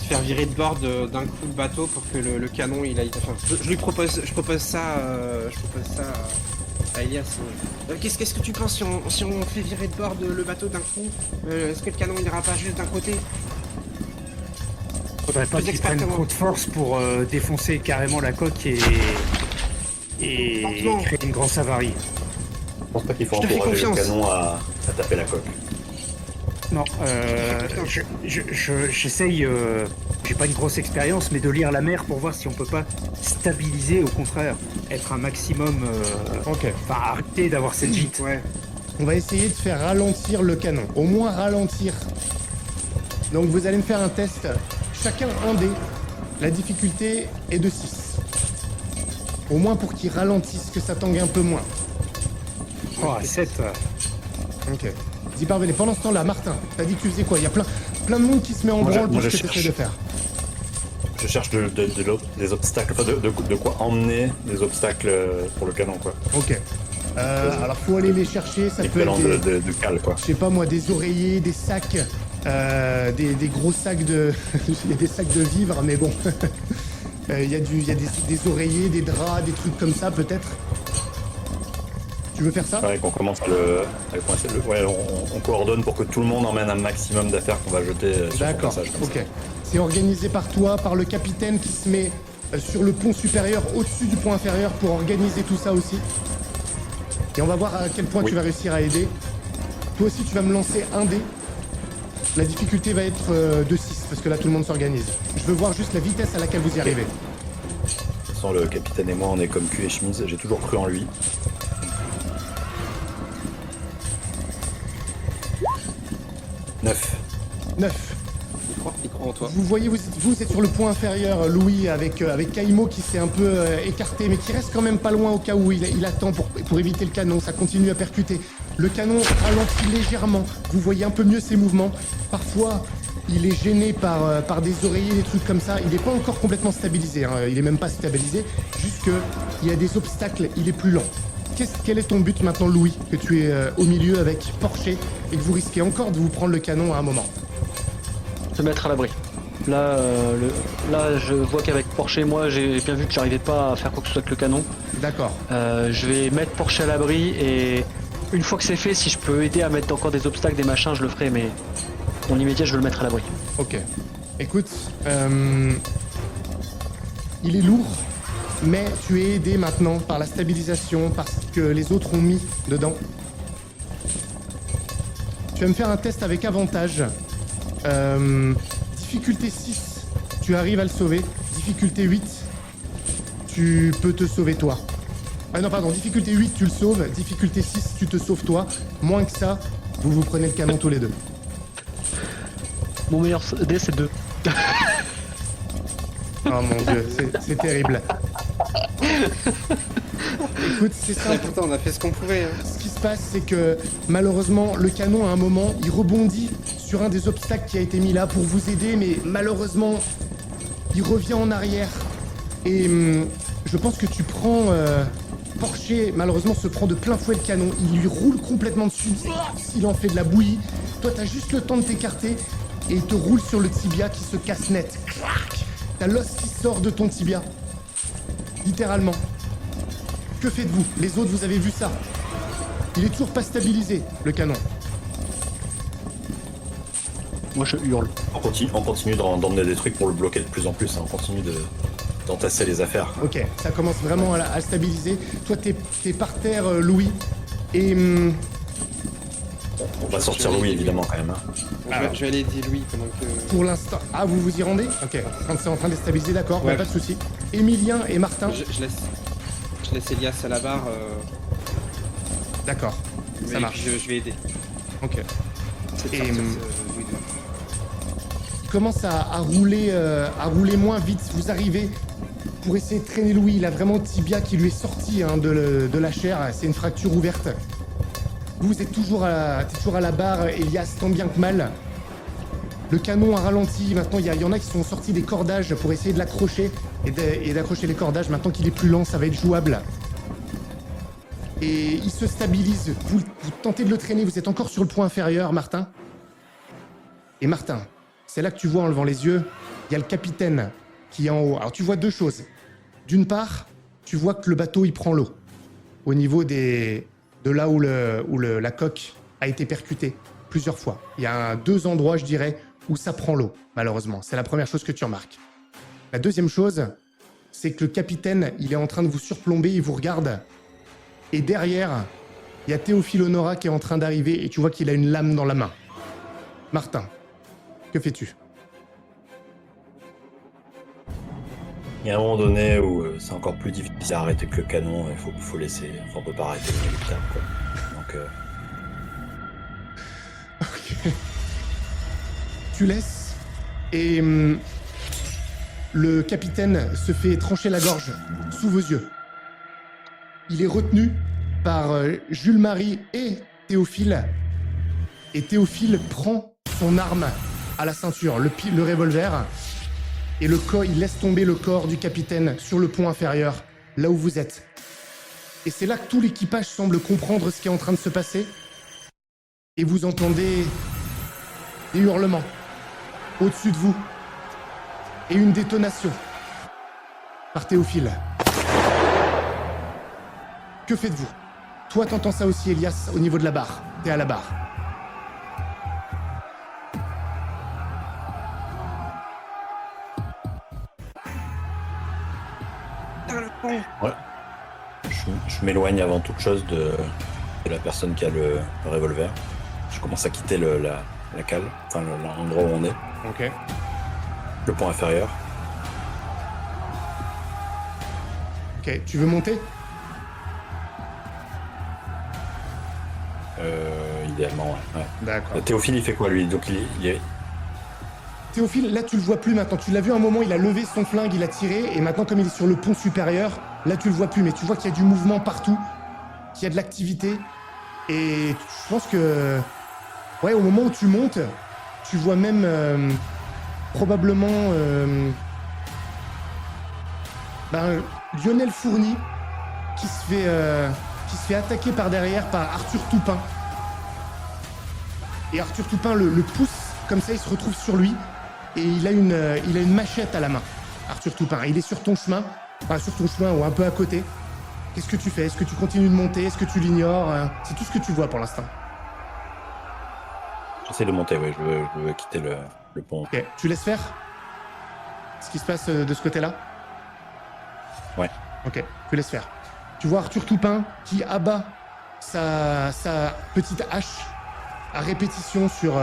se faire virer de bord d'un coup le bateau pour que le canon il aille. Enfin, je propose ça à Elias. Qu'est-ce que tu penses si on fait virer de bord le bateau d'un coup? Est-ce que le canon il ira pas juste d'un côté? Faudrait pas Plus qu'ils prennent exactement. trop de force pour défoncer carrément la coque et Lentement. créer une grosse avarie. Je pense pas qu'il faut Je te fais encourager le confiance. canon à taper la coque. Non, j'essaye, j'ai pas une grosse expérience, mais de lire la mer pour voir si on peut pas stabiliser, au contraire, être un maximum, Ok. enfin arrêter d'avoir cette gîte. Ouais. On va essayer de faire ralentir le canon. Au moins ralentir. Donc vous allez me faire un test. Chacun un dé. La difficulté est de 6. Au moins pour qu'il ralentisse, que ça tangue un peu moins. Oh, 7. Ok. Vous y parvenez. Pendant ce temps-là, Martin, t'as dit que tu faisais quoi? Il y a plein de monde qui se met en Moi, branle moi, pour ce je que tu essaies cherche. de faire. Je cherche des obstacles, enfin de quoi emmener des obstacles pour le canon, quoi. Ok. Alors faut aller les chercher. Ça peut L'équivalent être des... de cale, quoi. je sais pas moi, des oreillers, des sacs, des gros sacs de... il y a des sacs de vivres, mais bon. Il y a des oreillers, des draps, des trucs comme ça, peut-être. Tu veux faire ça? Ouais, qu'on commence ouais, on coordonne pour que tout le monde emmène un maximum d'affaires qu'on va jeter sur son D'accord, passage. comme ça. ok. C'est organisé par toi, par le capitaine qui se met sur le pont supérieur, au-dessus du pont inférieur, pour organiser tout ça aussi. Et on va voir à quel point Oui. tu vas réussir à aider. Toi aussi, tu vas me lancer un dé. La difficulté va être de 6, parce que là, tout le monde s'organise. Je veux voir juste la vitesse à laquelle vous y arrivez. De toute façon, le capitaine et moi, on est comme cul et chemise. J'ai toujours cru en lui. 9. il croit en toi. Vous voyez, vous êtes sur le point inférieur, Louis, avec Kaimo qui s'est un peu écarté, mais qui reste quand même pas loin au cas où il attend pour éviter le canon. Ça continue à percuter. Le canon ralentit légèrement. Vous voyez un peu mieux ses mouvements. Parfois, il est gêné par des oreillers, des trucs comme ça. Il n'est pas encore complètement stabilisé. Hein. Il est même pas stabilisé. Juste qu'il y a des obstacles. Il est plus lent. Quel est ton but maintenant, Louis, que tu es au milieu avec Porcher et que vous risquez encore de vous prendre le canon à un moment? Se mettre à l'abri. Là, je vois qu'avec Porcher, moi, j'ai bien vu que j'arrivais pas à faire quoi que ce soit avec le canon. D'accord. Je vais mettre Porcher à l'abri et une fois que c'est fait, si je peux aider à mettre encore des obstacles, des machins, je le ferai, mais dans l'immédiat, je veux le mettre à l'abri. Ok. Écoute, il est lourd, mais tu es aidé maintenant par la stabilisation, par ce que les autres ont mis dedans. Tu vas me faire un test avec avantage. Difficulté 6, tu arrives à le sauver. Difficulté 8, tu peux te sauver toi. Ah non, pardon, difficulté 8, tu le sauves. Difficulté 6, tu te sauves toi. Moins que ça, vous vous prenez le canon tous les deux. Mon meilleur dé, c'est 2. Oh mon dieu, c'est terrible. Écoute, c'est Et simple. pourtant, on a fait ce qu'on pouvait. Hein. Ce qui se passe, c'est que malheureusement, le canon, à un moment, il rebondit sur un des obstacles qui a été mis là pour vous aider, mais malheureusement, il revient en arrière. Et je pense que tu prends... Porcher, malheureusement, se prend de plein fouet le canon. Il lui roule complètement dessus. Il en fait de la bouillie. Toi, t'as juste le temps de t'écarter et il te roule sur le tibia qui se casse net. Clac. T'as l'os qui sort de ton tibia. Littéralement. Que faites-vous? Les autres, vous avez vu ça? Il est toujours pas stabilisé, le canon. Moi, je hurle. On continue d'emmener des trucs pour le bloquer de plus en plus. Hein. On continue d'entasser les affaires. Ok, ça commence vraiment à stabiliser. Toi, t'es par terre, Louis. Et... On va sortir Louis, évidemment, quand même. Hein. Je vais aller aider Louis pendant que... pour l'instant... Ah, vous vous y rendez? Ok, quand c'est en train de stabiliser, d'accord, Ouais. pas de souci. Emilien et Martin. Je laisse Elias à la barre. D'accord, ça Et marche. puis je vais aider. Ok. C'est de Et, sortir hum, ce Louis. Commence à rouler moins vite. Vous arrivez pour essayer de traîner Louis. Il a vraiment le tibia qui lui est sorti hein, de la chair. C'est une fracture ouverte. Vous êtes toujours à la barre, Elias, tant bien que mal. Le canon a ralenti. Maintenant, il y en a qui sont sortis des cordages pour essayer de l'accrocher et d'accrocher les cordages. Maintenant qu'il est plus lent, ça va être jouable. Et il se stabilise. Vous tentez de le traîner. Vous êtes encore sur le point inférieur, Martin. Et Martin, c'est là que tu vois en levant les yeux, il y a le capitaine qui est en haut. Alors tu vois deux choses. D'une part, tu vois que le bateau il prend l'eau au niveau de là où la coque a été percutée plusieurs fois. Il y a deux endroits, je dirais, où ça prend l'eau, malheureusement. C'est la première chose que tu remarques. La deuxième chose, c'est que le capitaine, il est en train de vous surplomber, il vous regarde. Et derrière, il y a Théophile Honora qui est en train d'arriver et tu vois qu'il a une lame dans la main. Martin, que fais-tu? Il y a un moment donné où c'est encore plus difficile à arrêter que le canon. Il faut laisser... Enfin, on peut pas arrêter l'inéluctable, quoi. Donc... Ok. Tu laisses et le capitaine se fait trancher la gorge sous vos yeux. Il est retenu par Jules-Marie et Théophile. Et Théophile prend son arme à la ceinture, le revolver, et il laisse tomber le corps du capitaine sur le pont inférieur, là où vous êtes. Et c'est là que tout l'équipage semble comprendre ce qui est en train de se passer. Et vous entendez des hurlements au-dessus de vous et une détonation par Théophile. Que faites-vous? Toi, t'entends ça aussi, Elias, au niveau de la barre. T'es à la barre. Ouais. Je m'éloigne avant toute chose de la personne qui a le revolver. Je commence à quitter la cale, enfin l'endroit où on est. Ok. Le pont inférieur. Ok, tu veux monter? Idéalement, ouais. D'accord. Théophile, il fait quoi, lui? Donc, il est... Théophile, là tu le vois plus maintenant. Tu l'as vu un moment, il a levé son flingue, il a tiré, et maintenant comme il est sur le pont supérieur, là tu le vois plus, mais tu vois qu'il y a du mouvement partout, qu'il y a de l'activité, et je pense que, ouais, au moment où tu montes, tu vois même probablement Lionel Fourny qui se fait attaquer par derrière par Arthur Toupin. Et Arthur Toupin le pousse comme ça, il se retrouve sur lui et il a une machette à la main. Arthur Toupin, il est sur ton chemin, enfin sur ton chemin ou un peu à côté. Qu'est-ce que tu fais? Est-ce que tu continues de monter? Est-ce que tu l'ignores? C'est tout ce que tu vois pour l'instant. J'essaie de monter, ouais, je veux quitter le pont. Ok, tu laisses faire ce qui se passe de ce côté-là? Ouais. Ok, tu laisses faire. Tu vois Arthur Toupin qui abat sa petite hache à répétition sur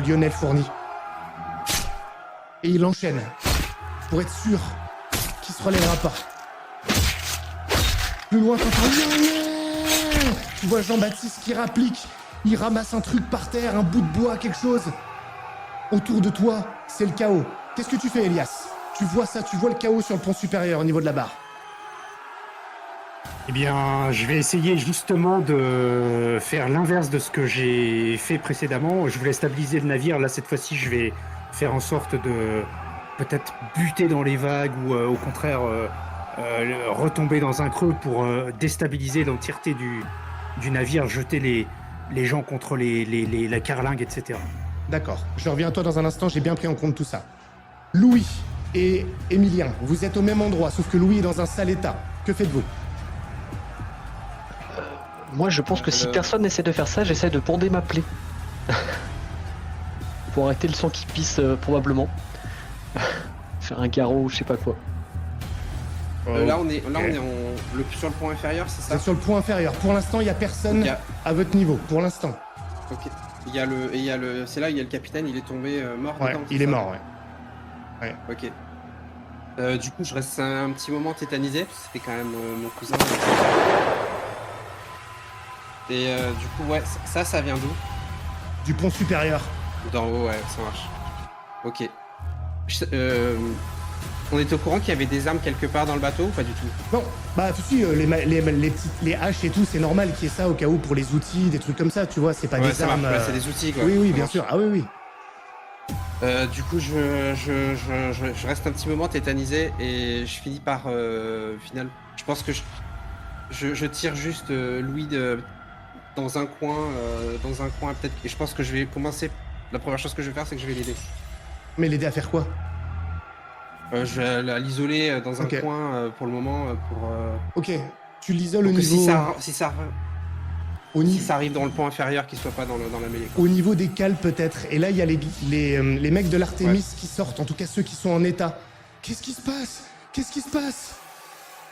Lionel Fourny. Et il enchaîne pour être sûr qu'il se relèvera pas. Plus loin, t'entends yeah. Tu vois Jean-Baptiste qui rapplique, il ramasse un truc par terre, un bout de bois, quelque chose. Autour de toi, c'est le chaos. Qu'est-ce que tu fais, Elias? Tu vois ça, tu vois le chaos sur le pont supérieur au niveau de la barre. Eh bien, je vais essayer justement de faire l'inverse de ce que j'ai fait précédemment. Je voulais stabiliser le navire. Là, cette fois-ci, je vais faire en sorte de peut-être buter dans les vagues ou au contraire retomber dans un creux pour déstabiliser l'entièreté du navire, jeter les gens contre la carlingue, etc. D'accord, je reviens à toi dans un instant, j'ai bien pris en compte tout ça. Louis et Emilien, vous êtes au même endroit, sauf que Louis est dans un sale état. Que faites-vous? Moi, je pense que si personne n'essaie de faire ça, j'essaie de bonder ma plaie. Pour arrêter le sang qui pisse, probablement. Faire un garrot ou je sais pas quoi. Là, on est sur le point inférieur, c'est ça? C'est sur le point inférieur. Pour l'instant, il n'y a personne à votre niveau. Pour l'instant. Ok. C'est là, il y a le capitaine, il est tombé mort. Ouais, dedans, il c'est est ça? mort, ouais. Ok. Du coup, je reste un petit moment tétanisé, parce que c'était quand même mon cousin. Et du coup, ouais, ça vient d'où? Du pont supérieur. D'en haut, ouais, ça marche. Ok. On était au courant qu'il y avait des armes quelque part dans le bateau ou pas du tout? Non, bah si, les haches et tout, c'est normal qu'il y ait ça au cas où pour les outils, des trucs comme ça, tu vois, c'est pas Ouais, des ça armes... marche, ouais, c'est des outils, quoi. Oui, Ça bien marche. sûr. Ah oui. Du coup, je reste un petit moment tétanisé et je finis par final. Je pense que je tire juste Louis dans un coin peut-être. Et je pense que je vais commencer. La première chose que je vais faire, c'est que je vais l'aider. Mais l'aider à faire quoi? Je vais l'isoler dans un Ok. coin pour le moment Ok, tu l'isoles au pour que niveau... si au ça arrive dans le pont inférieur, qu'il soit pas dans la mêlée. Au niveau des cales peut-être. Et là, il y a les mecs de l'Artémis qui sortent, en tout cas ceux qui sont en état. Qu'est-ce qui se passe? Qu'est-ce qui se passe?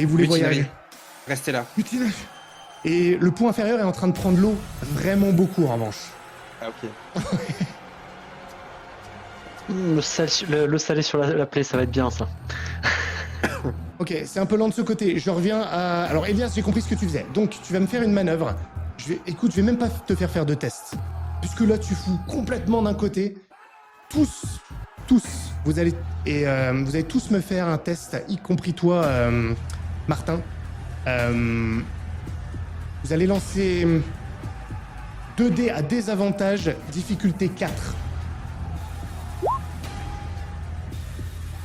Et vous les voyez Mutinerie. arriver. Restez là. Mutinerie. Et le pont inférieur est en train de prendre l'eau vraiment beaucoup en revanche. Ah ok. Le salé sur la plaie, ça va être bien ça. Ok, c'est un peu lent de ce côté. Je reviens à... Alors Elias, j'ai compris ce que tu faisais. Donc tu vas me faire une manœuvre. Écoute, je vais même pas te faire de test. Puisque là, tu fous complètement d'un côté. Tous, vous allez tous me faire un test, y compris toi, Martin. Vous allez lancer 2 dés à désavantage, difficulté 4.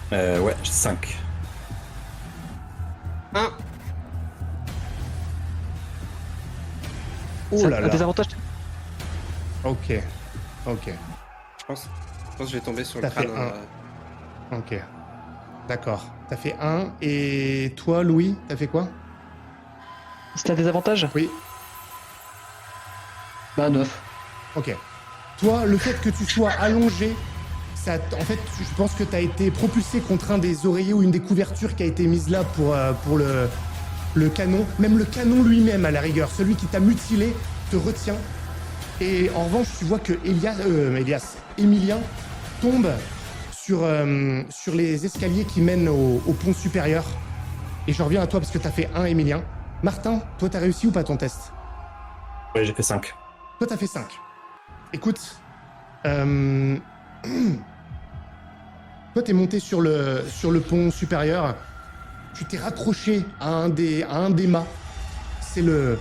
Ouais, 5. 1. Oh là Un là. désavantage. Ok. Je pense que je vais tomber sur T'as le crâne. fait Ok. D'accord. T'as fait 1. Et toi, Louis, t'as fait quoi? C'est un désavantage? Oui. Bah 9. Ok. Toi, le fait que tu sois allongé, en fait, je pense que t'as été propulsé contre un des oreillers ou une des couvertures qui a été mise là pour le canon. Même le canon lui-même, à la rigueur, celui qui t'a mutilé, te retient. Et en revanche, tu vois que Emilien tombe sur les escaliers qui mènent au pont supérieur. Et je reviens à toi parce que t'as fait 1, Emilien. Martin, toi, t'as réussi ou pas ton test? Ouais, j'ai fait 5. Toi, t'as fait 5. Écoute, Euh, Toi, t'es monté sur le pont supérieur. Tu t'es raccroché à un des mâts. C'est le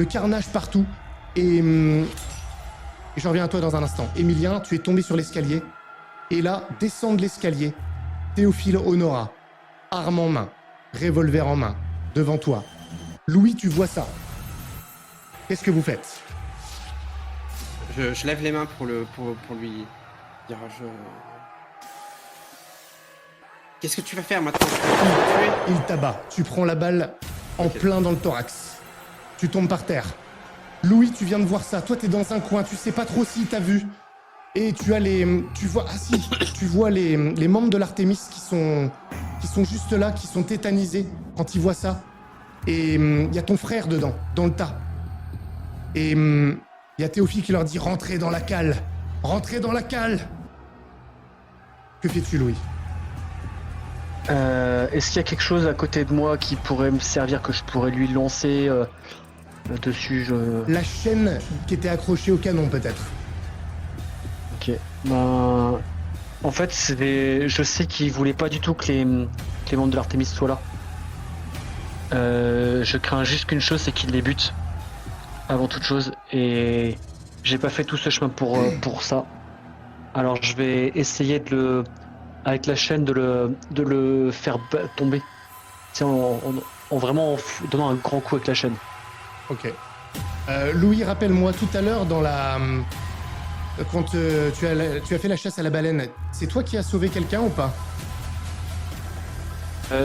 carnage partout. Et je reviens à toi dans un instant. Emilien, tu es tombé sur l'escalier. Et là, descend de l'escalier. Théophile Honora, arme en main, revolver en main, devant toi. Louis, tu vois ça. Qu'est-ce que vous faites? Je lève les mains pour lui dire Qu'est-ce que tu vas faire maintenant? Tu vas me tuer? Il t'abat. Tu prends la balle en plein dans le thorax. Tu tombes par terre. Louis, tu viens de voir ça. Toi, t'es dans un coin. Tu sais pas trop s'il t'a vu. Et tu vois, tu vois les membres de l'Artémis qui sont juste là, qui sont tétanisés quand ils voient ça. Et il y a ton frère dedans, dans le tas. Et il y a Théophile qui leur dit rentrez dans la cale. Rentrez dans la cale. Que fais-tu, Louis? Est-ce qu'il y a quelque chose à côté de moi qui pourrait me servir, que je pourrais lui lancer dessus La chaîne qui était accrochée au canon, peut-être. Ok. Ben, en fait, je sais qu'il voulait pas du tout que les membres de l'Artémis soient là. Je crains juste qu'une chose, c'est qu'il les bute avant toute chose. Et j'ai pas fait tout ce chemin pour ça. Alors je vais essayer avec la chaîne de le faire tomber. C'est en vraiment donnant un grand coup avec la chaîne. Ok. Louis, rappelle-moi, tout à l'heure, quand tu as fait la chasse à la baleine, c'est toi qui as sauvé quelqu'un ou pas?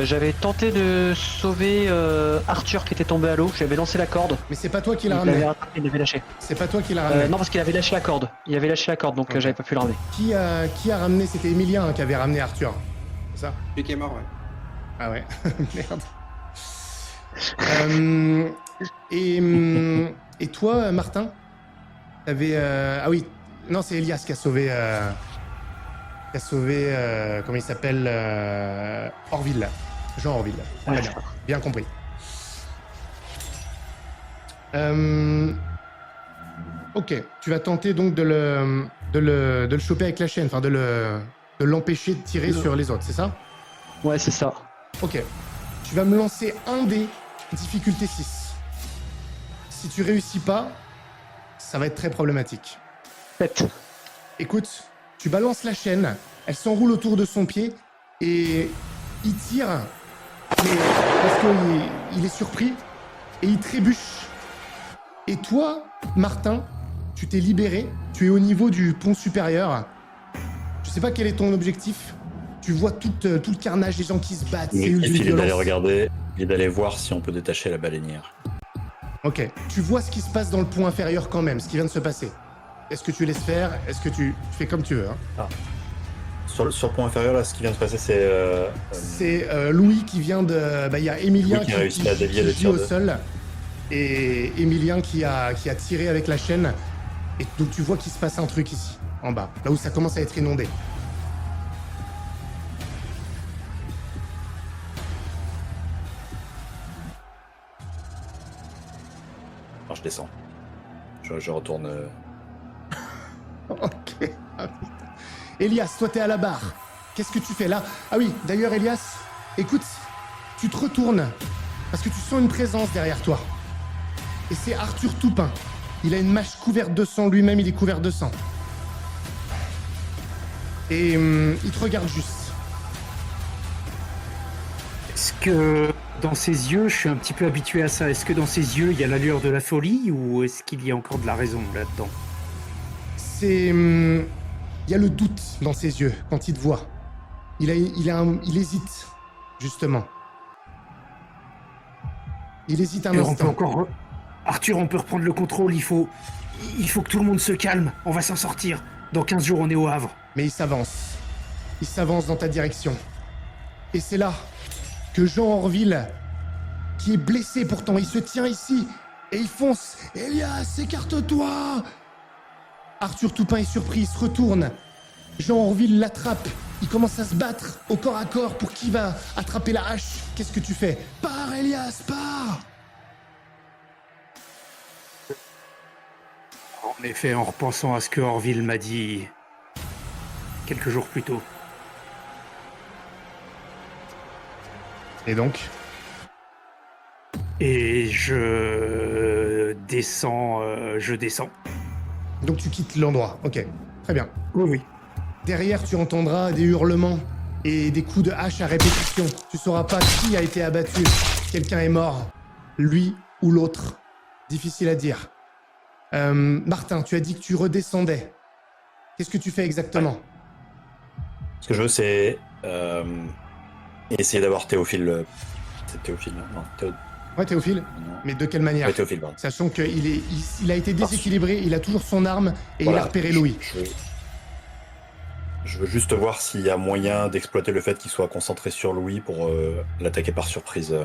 J'avais tenté de sauver Arthur qui était tombé à l'eau. J'avais lancé la corde. Mais c'est pas toi qui l'as Il ramené. l'avait lâché. C'est pas toi qui l'as ramené. Non, parce qu'il avait lâché la corde. Il avait lâché la corde, donc Ok. j'avais pas pu le ramener. Qui a ramené? C'était Emilien qui avait ramené Arthur. C'est ça? Celui qui est mort, ouais. Ah ouais. Merde. Et toi, Martin, t'avais ah oui, non, c'est Elias qui a sauvé comment il s'appelle, Orville, Jean Orville. Très Ouais, bien, c'est ça. bien compris. Ok, tu vas tenter donc de le choper avec la chaîne, enfin de l'empêcher de tirer sur les autres, c'est ça? Ouais, c'est ça. Ok. Tu vas me lancer un dé, difficulté 6. Si tu réussis pas, ça va être très problématique. 7. Écoute, tu balances la chaîne, elle s'enroule autour de son pied et il tire, mais parce qu'il est surpris et il trébuche. Et toi, Martin, tu t'es libéré, tu es au niveau du pont supérieur. Je sais pas quel est ton objectif. Tu vois tout le carnage, les gens qui se battent. C'est une L'objectif, il est d'aller violence. regarder et d'aller voir si on peut détacher la baleinière. Ok. Tu vois ce qui se passe dans le pont inférieur quand même, ce qui vient de se passer. Est-ce que tu laisses faire? Est-ce que tu fais comme tu veux, hein? Sur le point inférieur, là, ce qui vient de se passer, c'est... C'est Louis qui vient de... Bah, il y a Emilien Louis qui a réussi à dévier le gît tir au de- sol. Et Emilien qui a tiré avec la chaîne. Et donc tu vois qu'il se passe un truc ici, en bas, là où ça commence à être inondé. Alors, je descends. Je retourne... Ok. Ah, putain. Elias, toi t'es à la barre. Qu'est-ce que tu fais là? Ah oui, d'ailleurs Elias, écoute, tu te retournes parce que tu sens une présence derrière toi. Et c'est Arthur Toupin. Il a une mâche couverte de sang, lui-même il est couvert de sang. Et il te regarde juste. Est-ce que dans ses yeux, je suis un petit peu habitué à ça, est-ce que dans ses yeux, il y a l'allure de la folie ou est-ce qu'il y a encore de la raison là-dedans? C'est... Il y a le doute dans ses yeux quand il te voit. Il hésite, justement. Il hésite un Arthur, instant. Arthur, on peut reprendre le contrôle, il faut que tout le monde se calme, on va s'en sortir. Dans 15 jours, on est au Havre. Mais il s'avance. Il s'avance dans ta direction. Et c'est là que Jean Orville, qui est blessé pourtant, il se tient ici et il fonce. Elias, écarte-toi! Arthur Toupin est surpris, il se retourne. Jean Orville l'attrape. Il commence à se battre au corps à corps pour qui va attraper la hache. Qu'est-ce que tu fais? Pars, Elias, pars! En effet, en repensant à ce que Orville m'a dit, quelques jours plus tôt. Et donc? Et je descends. Donc tu quittes l'endroit. Ok, très bien. Oui. Derrière, tu entendras des hurlements et des coups de hache à répétition. Tu sauras pas qui a été abattu. Quelqu'un est mort. Lui ou l'autre. Difficile à dire. Martin, tu as dit que tu redescendais. Qu'est-ce que tu fais exactement? Ce que je veux, c'est essayer d'avoir Théophile. C'est Théophile, non Ouais, Théophile. non. Mais de quelle manière? Ouais, Théophile, pardon. Sachant qu'il a été déséquilibré, il a toujours son arme et Voilà, il a repéré Louis. Je veux juste voir s'il y a moyen d'exploiter le fait qu'il soit concentré sur Louis pour l'attaquer par surprise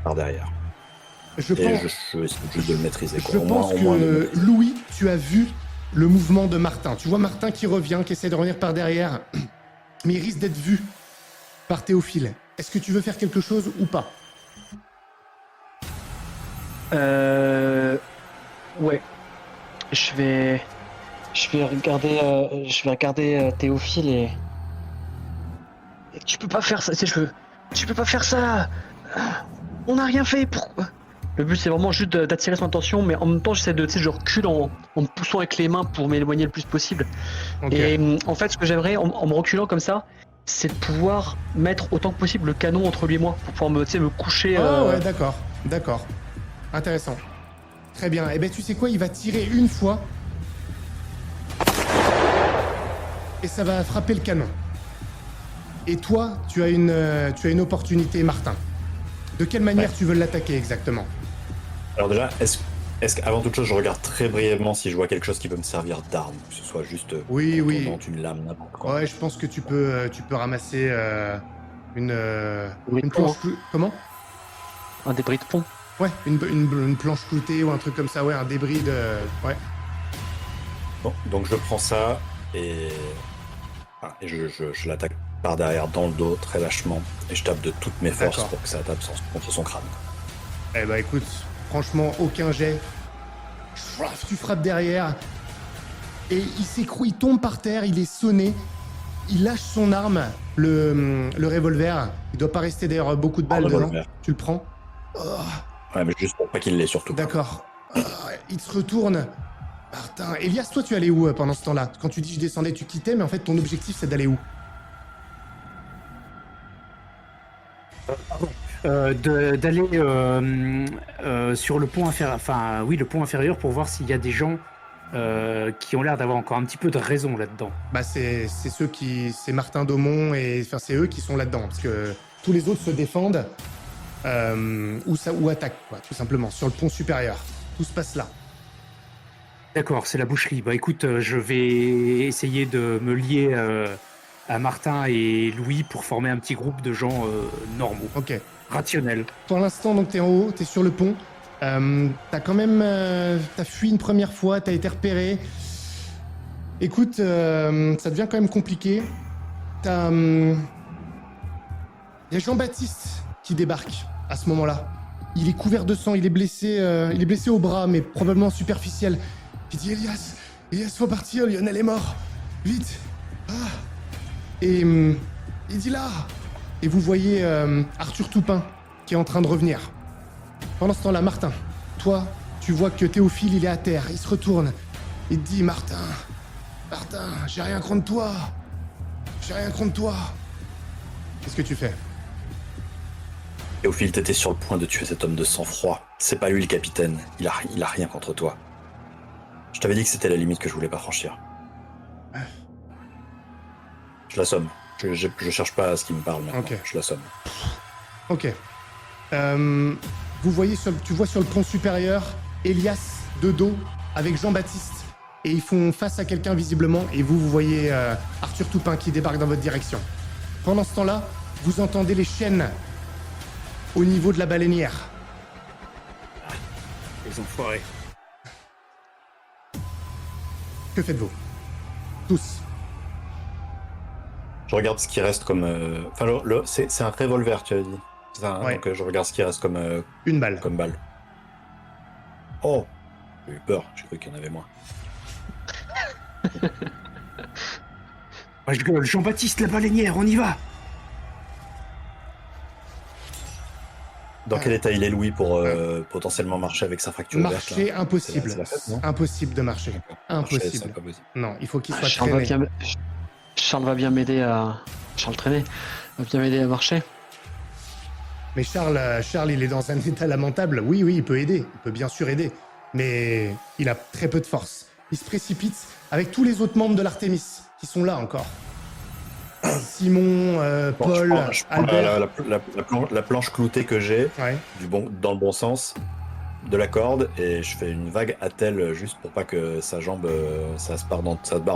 par derrière. Je Et pense, je essaie juste de le maîtriser. Quoi. je Au pense moins de le que maîtriser. Louis, tu as vu le mouvement de Martin. Tu vois Martin qui revient, qui essaie de revenir par derrière, mais il risque d'être vu par Théophile. Est-ce que tu veux faire quelque chose ou pas? Ouais. Je vais regarder Théophile et tu peux pas faire ça. Tu peux pas faire ça. On n'a rien fait. Pourquoi? Le but c'est vraiment juste d'attirer son attention, mais en même temps j'essaie de, tu sais, je recule en me poussant avec les mains pour m'éloigner le plus possible. Ok. Et en fait, ce que j'aimerais en me reculant comme ça, c'est de pouvoir mettre autant que possible le canon entre lui et moi pour pouvoir me coucher. Ah ouais, d'accord. Intéressant. Très bien. Eh ben tu sais quoi, il va tirer une fois et ça va frapper le canon. Et toi, tu as une opportunité, Martin. De quelle manière tu veux l'attaquer exactement? Alors déjà, est-ce qu'avant toute chose, je regarde très brièvement si je vois quelque chose qui peut me servir d'arme, que ce soit juste Oui. une lame, n'importe quoi. Ouais, je pense que tu peux ramasser une Oui, planche. Comment? Un débris de pont. Ouais, une planche cloutée ou un truc comme ça, ouais, un débris de. Ouais. Bon, donc je prends ça et je l'attaque par derrière dans le dos très lâchement et je tape de toutes mes forces D'accord. pour que ça tape contre son crâne. Eh bah écoute, franchement, aucun jet. Tu frappes derrière et il s'écroule, il tombe par terre, il est sonné. Il lâche son arme, le revolver. Il doit pas rester d'ailleurs beaucoup de balles dedans. revolver. Tu le prends? Ouais, mais juste pour pas qu'il l'ait surtout. D'accord. Il se retourne. Martin, Elias, toi tu allais où pendant ce temps-là? Quand tu dis je descendais, tu quittais, mais en fait ton objectif c'est d'aller où? D'aller sur le pont inférieur, le pont inférieur pour voir s'il y a des gens qui ont l'air d'avoir encore un petit peu de raison là-dedans. Bah c'est Martin Daumont et enfin c'est eux qui sont là-dedans parce que tous les autres se défendent ou attaquent quoi, tout simplement sur le pont supérieur. Tout se passe là. D'accord, c'est la boucherie. Bah écoute, je vais essayer de me lier à Martin et Louis pour former un petit groupe de gens normaux, Ok. rationnels. Pour l'instant donc t'es en haut, t'es sur le pont. T'as quand même t'as fui une première fois, t'as été repéré. Écoute, ça devient quand même compliqué. T'as il y a Jean-Baptiste qui débarque à ce moment-là. Il est couvert de sang, il est blessé au bras, mais probablement superficiel. Il dit Elias, faut partir, Lionel est mort. Vite. Et il dit là. Et vous voyez Arthur Toupin qui est en train de revenir. Pendant ce temps-là, Martin, toi, tu vois que Théophile, il est à terre. Il se retourne. Il te dit Martin, j'ai rien contre toi. Qu'est-ce que tu fais? Théophile, t'étais sur le point de tuer cet homme de sang-froid. C'est pas lui le capitaine. Il a rien contre toi. Je t'avais dit que c'était la limite que je voulais pas franchir. Je l'assomme. Je cherche pas à ce qu'il me parle maintenant. Ok. Je l'assomme. Ok. Tu vois sur le pont supérieur Elias de dos avec Jean-Baptiste et ils font face à quelqu'un visiblement et vous voyez Arthur Toupin qui débarque dans votre direction. Pendant ce temps-là, vous entendez les chaînes au niveau de la baleinière. Les enfoirés. Que faites-vous? Tous. Je regarde ce qui reste comme. Enfin, c'est un revolver, tu as dit. C'est ça, hein, Ouais. donc je regarde ce qui reste comme Une balle. balle. Oh, j'ai eu peur. J'ai cru qu'il y en avait moins. Ah, je gueule, Jean-Baptiste, la baleinière, on y va. Dans quel état il est, Louis, pour potentiellement marcher avec sa fracture ouverte Marcher, là impossible. C'est la fête, non Impossible de marcher. Marcher, c'est Impossible. pas possible. Non, il faut qu'il soit Charles va traîné. bien, Charles va bien m'aider à. Charles traîner va bien m'aider à marcher. Mais Charles, il est dans un état lamentable. Oui, il peut aider. Il peut bien sûr aider. Mais il a très peu de force. Il se précipite avec tous les autres membres de l'Artémis qui sont là encore. Simon, Bon, Paul, je prends Albert. la planche cloutée que j'ai, Ouais. dans le bon sens, de la corde, et je fais une vague attelle juste pour pas que sa jambe, ça se barre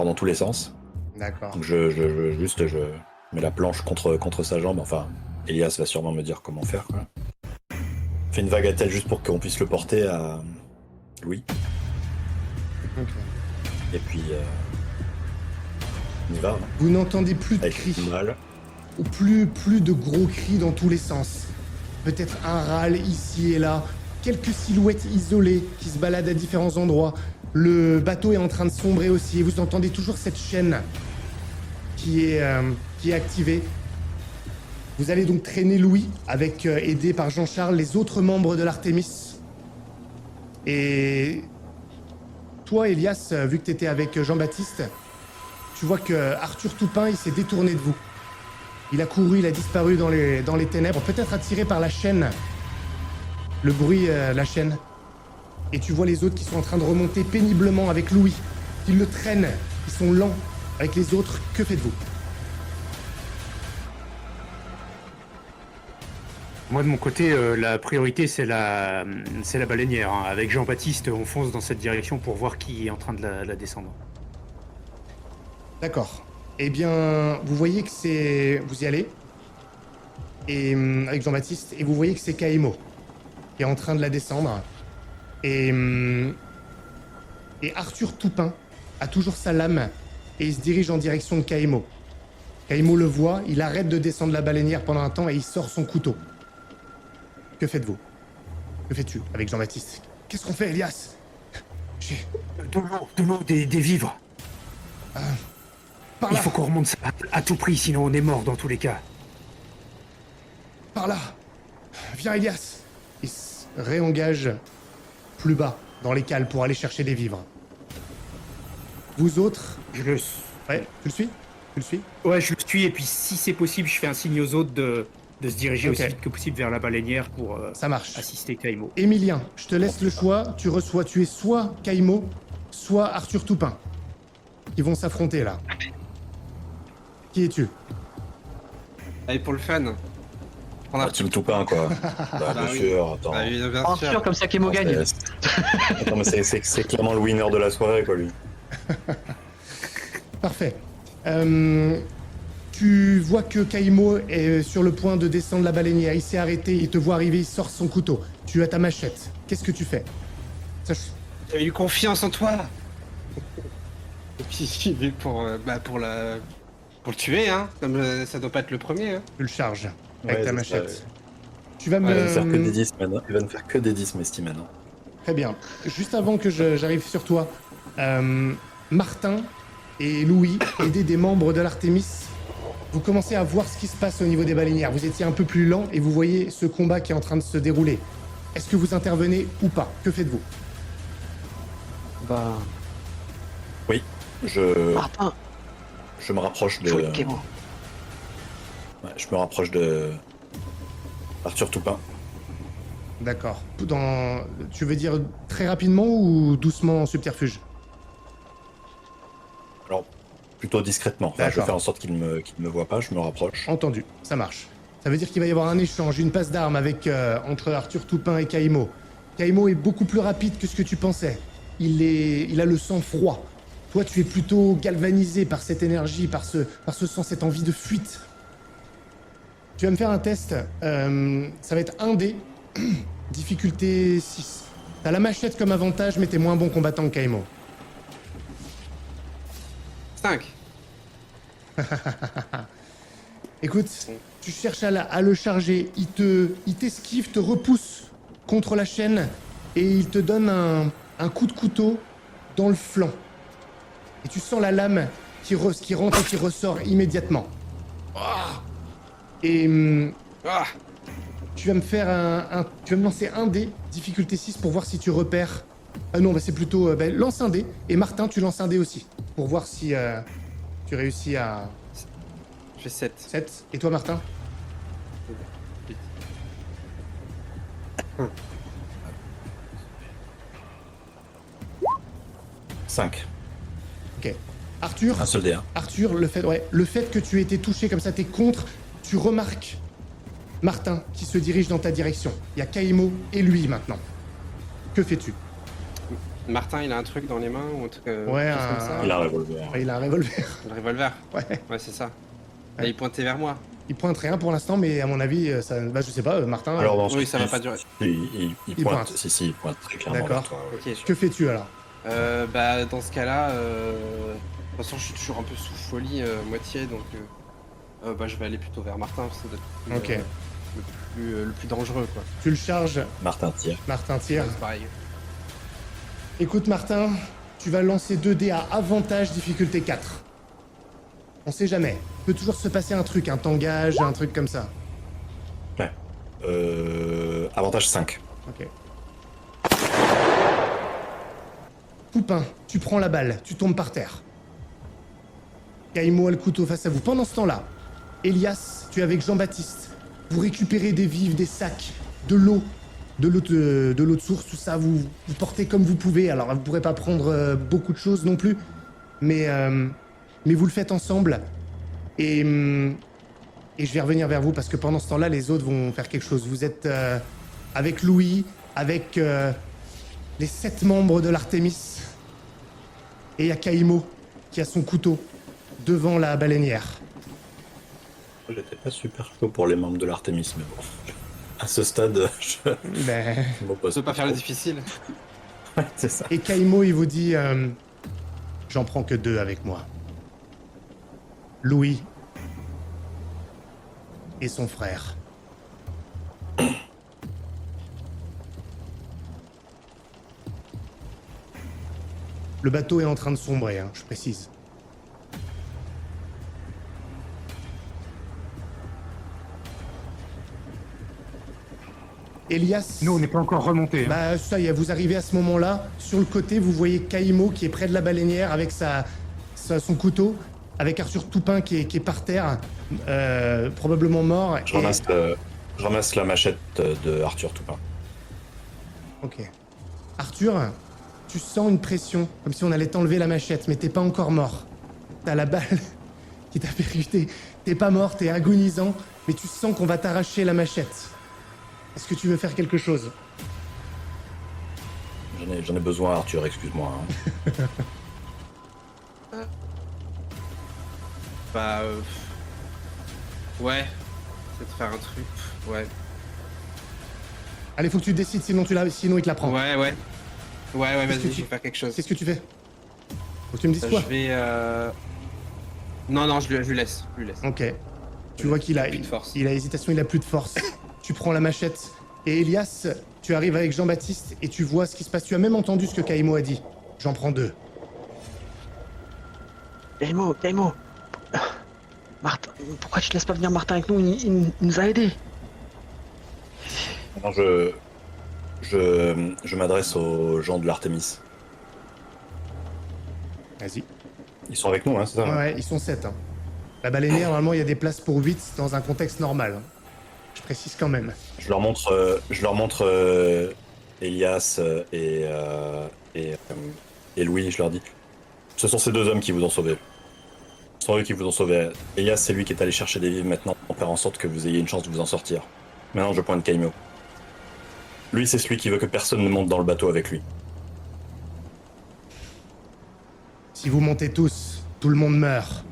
dans tous les sens. D'accord. Donc je mets la planche contre sa jambe. Enfin, Elias va sûrement me dire comment faire, quoi. Je fais une vague attelle juste pour qu'on puisse le porter à Louis. Ok. Et puis, on y va, hein, Vous n'entendez plus de avec cris. mal. Ou plus de gros cris dans tous les sens. Peut-être un râle ici et là, quelques silhouettes isolées qui se baladent à différents endroits. Le bateau est en train de sombrer aussi et vous entendez toujours cette chaîne qui est activée. Vous allez donc traîner Louis, avec aidé par Jean-Charles, les autres membres de l'Artémis. Et toi, Elias, vu que tu étais avec Jean-Baptiste, tu vois que Arthur Toupin, il s'est détourné de vous. Il a couru, il a disparu dans les ténèbres, peut-être attiré par la chaîne. Le bruit, la chaîne. Et tu vois les autres qui sont en train de remonter péniblement avec Louis. Ils le traînent, ils sont lents. Avec les autres, que faites-vous? Moi, de mon côté, la priorité, c'est la baleinière. Hein. Avec Jean-Baptiste, on fonce dans cette direction pour voir qui est en train de la descendre. D'accord. Eh bien, vous voyez que c'est... Vous y allez. Et avec Jean-Baptiste. Et vous voyez que c'est Kaimo qui est en train de la descendre. Et Arthur Toupin a toujours sa lame et il se dirige en direction de Kaimo. Kaimo le voit, il arrête de descendre la baleinière pendant un temps et il sort son couteau. Que faites-vous? Que fais-tu avec Jean-Baptiste? Qu'est-ce qu'on fait, Elias? De l'eau, des vivres. Par Il là, faut qu'on remonte ça à tout prix, sinon on est mort dans tous les cas. par là. Viens, Elias. Il se réengage plus bas dans les cales pour aller chercher des vivres. Vous autres... Je le... Ouais, tu le suis? Tu le suis? Ouais, je le suis, et puis si c'est possible, je fais un signe aux autres de se diriger Ok. aussi vite que possible vers la baleinière pour Ça marche. assister Kaimo. Emilien, je te laisse le choix. Tu es soit Kaimo, soit Arthur Toupin. Qui vont s'affronter là. Qui es-tu? Allez, pour le fun. Prendre Team Toupin, quoi. Bah, bien oui. sûr, attends. Ah, oui, bien Arthur, sûr. comme ça Kemo gagne. Attends, mais c'est clairement le winner de la soirée, quoi, lui. Parfait. Tu vois que Kaimo est sur le point de descendre la baleinière. Il s'est arrêté, il te voit arriver, il sort son couteau. Tu as ta machette. Qu'est-ce que tu fais? J'avais eu confiance en toi. Et puis j'y vais pour le tuer, hein. Comme ça doit pas être le premier, hein. Tu le charges avec Ouais, ta c'est machette. ça, ouais. Tu vas Il va ne faire que des me... 10 maintenant. Il va ne faire que des 10, mais Steam maintenant. Très bien. Juste avant que j'arrive sur toi, Martin et Louis, aidés des membres de l'Artémis, vous commencez à voir ce qui se passe au niveau des baleinières. Vous étiez un peu plus lent et vous voyez ce combat qui est en train de se dérouler. Est-ce que vous intervenez ou pas? Que faites-vous? Bah. Oui, je Martin, me rapproche de... jouez Kemo. Ouais, je me rapproche de... Arthur Toupin. D'accord. Tu veux dire très rapidement ou doucement en subterfuge? Alors, plutôt discrètement. Enfin, je D'accord. fais en sorte qu'il ne me voit pas, je me rapproche. Entendu, ça marche. Ça veut dire qu'il va y avoir un échange, une passe d'armes entre Arthur Toupin et Kaimo. Kaimo est beaucoup plus rapide que ce que tu pensais. Il a le sang froid. Toi, tu es plutôt galvanisé par cette énergie, par ce sang, cette envie de fuite. Tu vas me faire un test. Ça va être 1 dé, difficulté 6. T'as la machette comme avantage, mais t'es moins bon combattant que Kaimo. 5. Écoute, tu cherches à le charger, il t'esquive, te repousse contre la chaîne et il te donne un coup de couteau dans le flanc. Et tu sens la lame qui rentre et qui ressort immédiatement. Et Ah, tu vas me faire tu vas me lancer un dé, difficulté 6, pour voir si tu repères. Ah non, bah c'est plutôt. Lance un dé. Et Martin, tu lances un dé aussi. Pour voir si tu réussis à. j'ai 7. 7. Et toi, Martin? 5. Ok. Arthur, Un seul dé, hein. Arthur, le fait que tu aies été touché comme ça, t'es contre, tu remarques Martin qui se dirige dans ta direction. Il y a Kaimo et lui maintenant. Que fais-tu? Martin, il a un truc dans les mains ou un truc Ouais, quelque chose comme ça. Il a un revolver. Il a un revolver. Le revolver. Ouais. Ouais, c'est ça. Ouais. Et il pointait vers moi. Il pointe rien pour l'instant, mais à mon avis, ça. Bah, je sais pas, Martin. Alors, dans ce Oui, ça va cas, pas durer. Il Il pointe. pointe. Si, il pointe très clairement D'accord. vers toi. Ouais. Ok. Que fais-tu alors? Bah, dans ce cas-là, de toute façon, je suis toujours un peu sous folie, moitié, donc bah, je vais aller plutôt vers Martin, parce que c'est Ok. le plus dangereux, quoi. Tu le charges, Martin tire. Martin tire. Ouais, c'est pareil. Écoute, Martin, tu vas lancer 2 dés à avantage, difficulté 4. On sait jamais. Peut toujours se passer un truc, un tangage, un truc comme ça. Ouais. Avantage 5. Ok. Poupin, tu prends la balle, tu tombes par terre. Kaimo a le couteau face à vous. Pendant ce temps-là, Elias, tu es avec Jean-Baptiste. Vous récupérez des vivres, des sacs, de l'eau, de l'eau de source, tout ça. Vous portez comme vous pouvez. Alors, vous ne pourrez pas prendre beaucoup de choses non plus, mais vous le faites ensemble. Et je vais revenir vers vous parce que pendant ce temps-là, les autres vont faire quelque chose. Vous êtes avec Louis, avec les 7 membres de l'Artémis. Et il y a Kaimo qui a son couteau devant la baleinière. J'étais pas super chaud pour les membres de l'Artémis, mais bon. À ce stade, Ben... je m'oppose. Tu peux pas faire le trop. difficile. Ouais, c'est ça. Et Kaimo, il vous dit j'en prends que 2 avec moi. Louis et son frère. Le bateau est en train de sombrer, hein, je précise. Elias... Nous, on n'est pas encore remonté. Hein. Bah ça y est, vous arrivez à ce moment-là. Sur le côté, vous voyez Kaimo qui est près de la baleinière avec son couteau, avec Arthur Toupin qui est par terre, probablement mort. Je ramasse la machette de Arthur Toupin. Ok. Arthur, tu sens une pression, comme si on allait t'enlever la machette, mais t'es pas encore mort. T'as la balle qui t'a percuté. T'es pas mort, t'es agonisant, mais tu sens qu'on va t'arracher la machette. Est-ce que tu veux faire quelque chose? J'en ai besoin, Arthur, excuse-moi. Hein. Bah, ouais. C'est de faire un truc. Ouais. Allez, faut que tu décides, sinon il te la prend. Ouais, ouais. Ouais, Qu'est-ce que vas-y, tu- je vais faire quelque chose. Qu'est-ce que tu fais? Faut que tu me dises quoi? Je vais. Non, je lui laisse. Je lui laisse. Ok. Tu vois qu'il a, Plus de force. il a hésitation, il a plus de force. Tu prends la machette. Et Elias, tu arrives avec Jean-Baptiste et tu vois ce qui se passe. Tu as même entendu ce que Kaimo a dit. J'en prends 2. Kaimo Martin, pourquoi tu te laisses pas venir Martin avec nous? Il nous a aidés. Non, je m'adresse aux gens de l'Artémis. Vas-y. Ils sont avec nous, hein, c'est ça? Ouais, ils sont 7. Hein. La baleinière, normalement, il y a des places pour 8 dans un contexte normal. Hein. Je précise quand même. Je leur montre Elias et Louis, je leur dis. Ce sont ces 2 hommes qui vous ont sauvé. Ce sont eux qui vous ont sauvé. Elias, c'est lui qui est allé chercher des vivres maintenant pour faire en sorte que vous ayez une chance de vous en sortir. Maintenant, je pointe Kaimo. Lui, c'est celui qui veut que personne ne monte dans le bateau avec lui. Si vous montez tous, tout le monde meurt.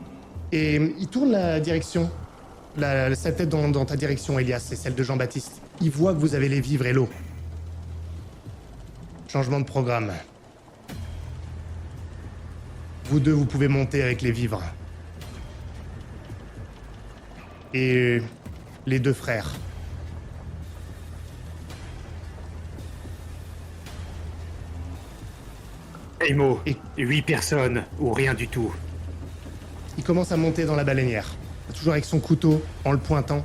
Et il tourne la direction. Sa tête dans ta direction, Elias, c'est celle de Jean-Baptiste. Il voit que vous avez les vivres et l'eau. Changement de programme. Vous 2, vous pouvez monter avec les vivres. Et les 2 frères. Kaimo, Et- 8 personnes ou rien du tout. il commence à monter dans la baleinière, toujours avec son couteau en le pointant,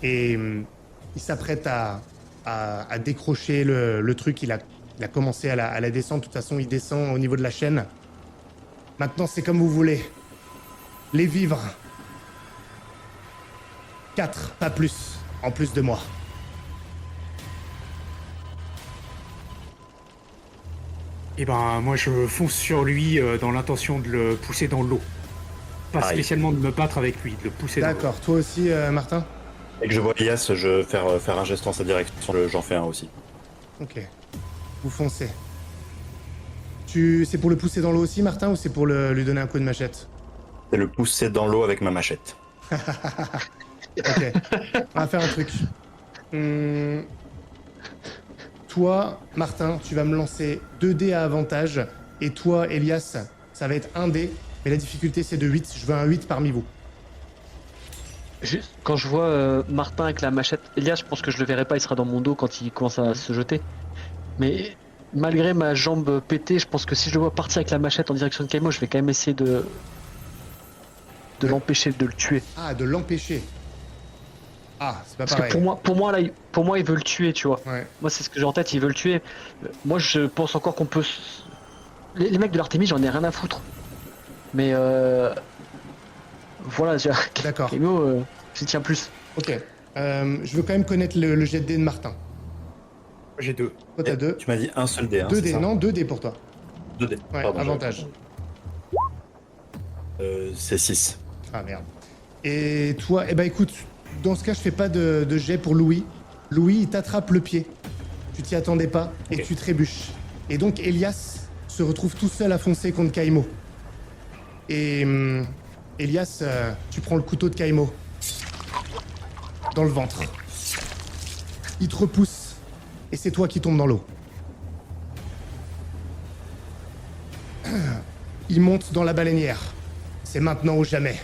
et il s'apprête à décrocher le truc. Il a commencé à la descendre. De toute façon, il descend au niveau de la chaîne. Maintenant, c'est comme vous voulez. Les vivres. 4, pas plus, en plus de moi. Et ben, moi, je fonce sur lui dans l'intention de le pousser dans l'eau. Pas Aïe. spécialement de me battre avec lui, de le pousser dans l'eau. D'accord, toi aussi, Martin? Dès que je vois Elias, je faire un geste en sa direction. J'en fais un aussi. Ok. Vous foncez. C'est pour le pousser dans l'eau aussi, Martin, ou c'est pour lui donner un coup de machette? C'est le pousser dans l'eau avec ma machette. Ok. On va faire un truc. Toi, Martin, tu vas me lancer 2 dés à avantage. Et toi, Elias, ça va être 1 dé. Mais la difficulté, c'est de 8. Je veux un 8 parmi vous. Juste, quand je vois Martin avec la machette, Elias, je pense que je le verrai pas, il sera dans mon dos quand il commence à se jeter. Mais malgré ma jambe pétée, je pense que si je le vois partir avec la machette en direction de Kaimo, je vais quand même essayer de l'empêcher de le tuer. Ah, de l'empêcher. Ah, c'est pas Parce pareil. que pour moi, il veut le tuer, tu vois. Ouais. Moi, c'est ce que j'ai en tête, il veut le tuer. Moi, je pense encore qu'on peut. Les mecs de l'Artémis, j'en ai rien à foutre. Mais voilà, D'accord. Kaimo, j'y tiens plus. Ok. Je veux quand même connaître le jet de dés de Martin. J'ai 2. Toi, t'as 2. Tu m'as dit un seul dé, hein, 2 c'est dés, ça non, 2 dés pour toi. 2 dés. Ouais, Pardon, avantage. c'est 6. Ah merde. Et toi, eh ben écoute, dans ce cas, je fais pas de jet pour Louis. Louis, il t'attrape le pied. Tu t'y attendais pas et Ok. tu trébuches. Et donc Elias se retrouve tout seul à foncer contre Kaimo. Et Elias, tu prends le couteau de Kaimo dans le ventre. Il te repousse et c'est toi qui tombes dans l'eau. Il monte dans la baleinière. C'est maintenant ou jamais.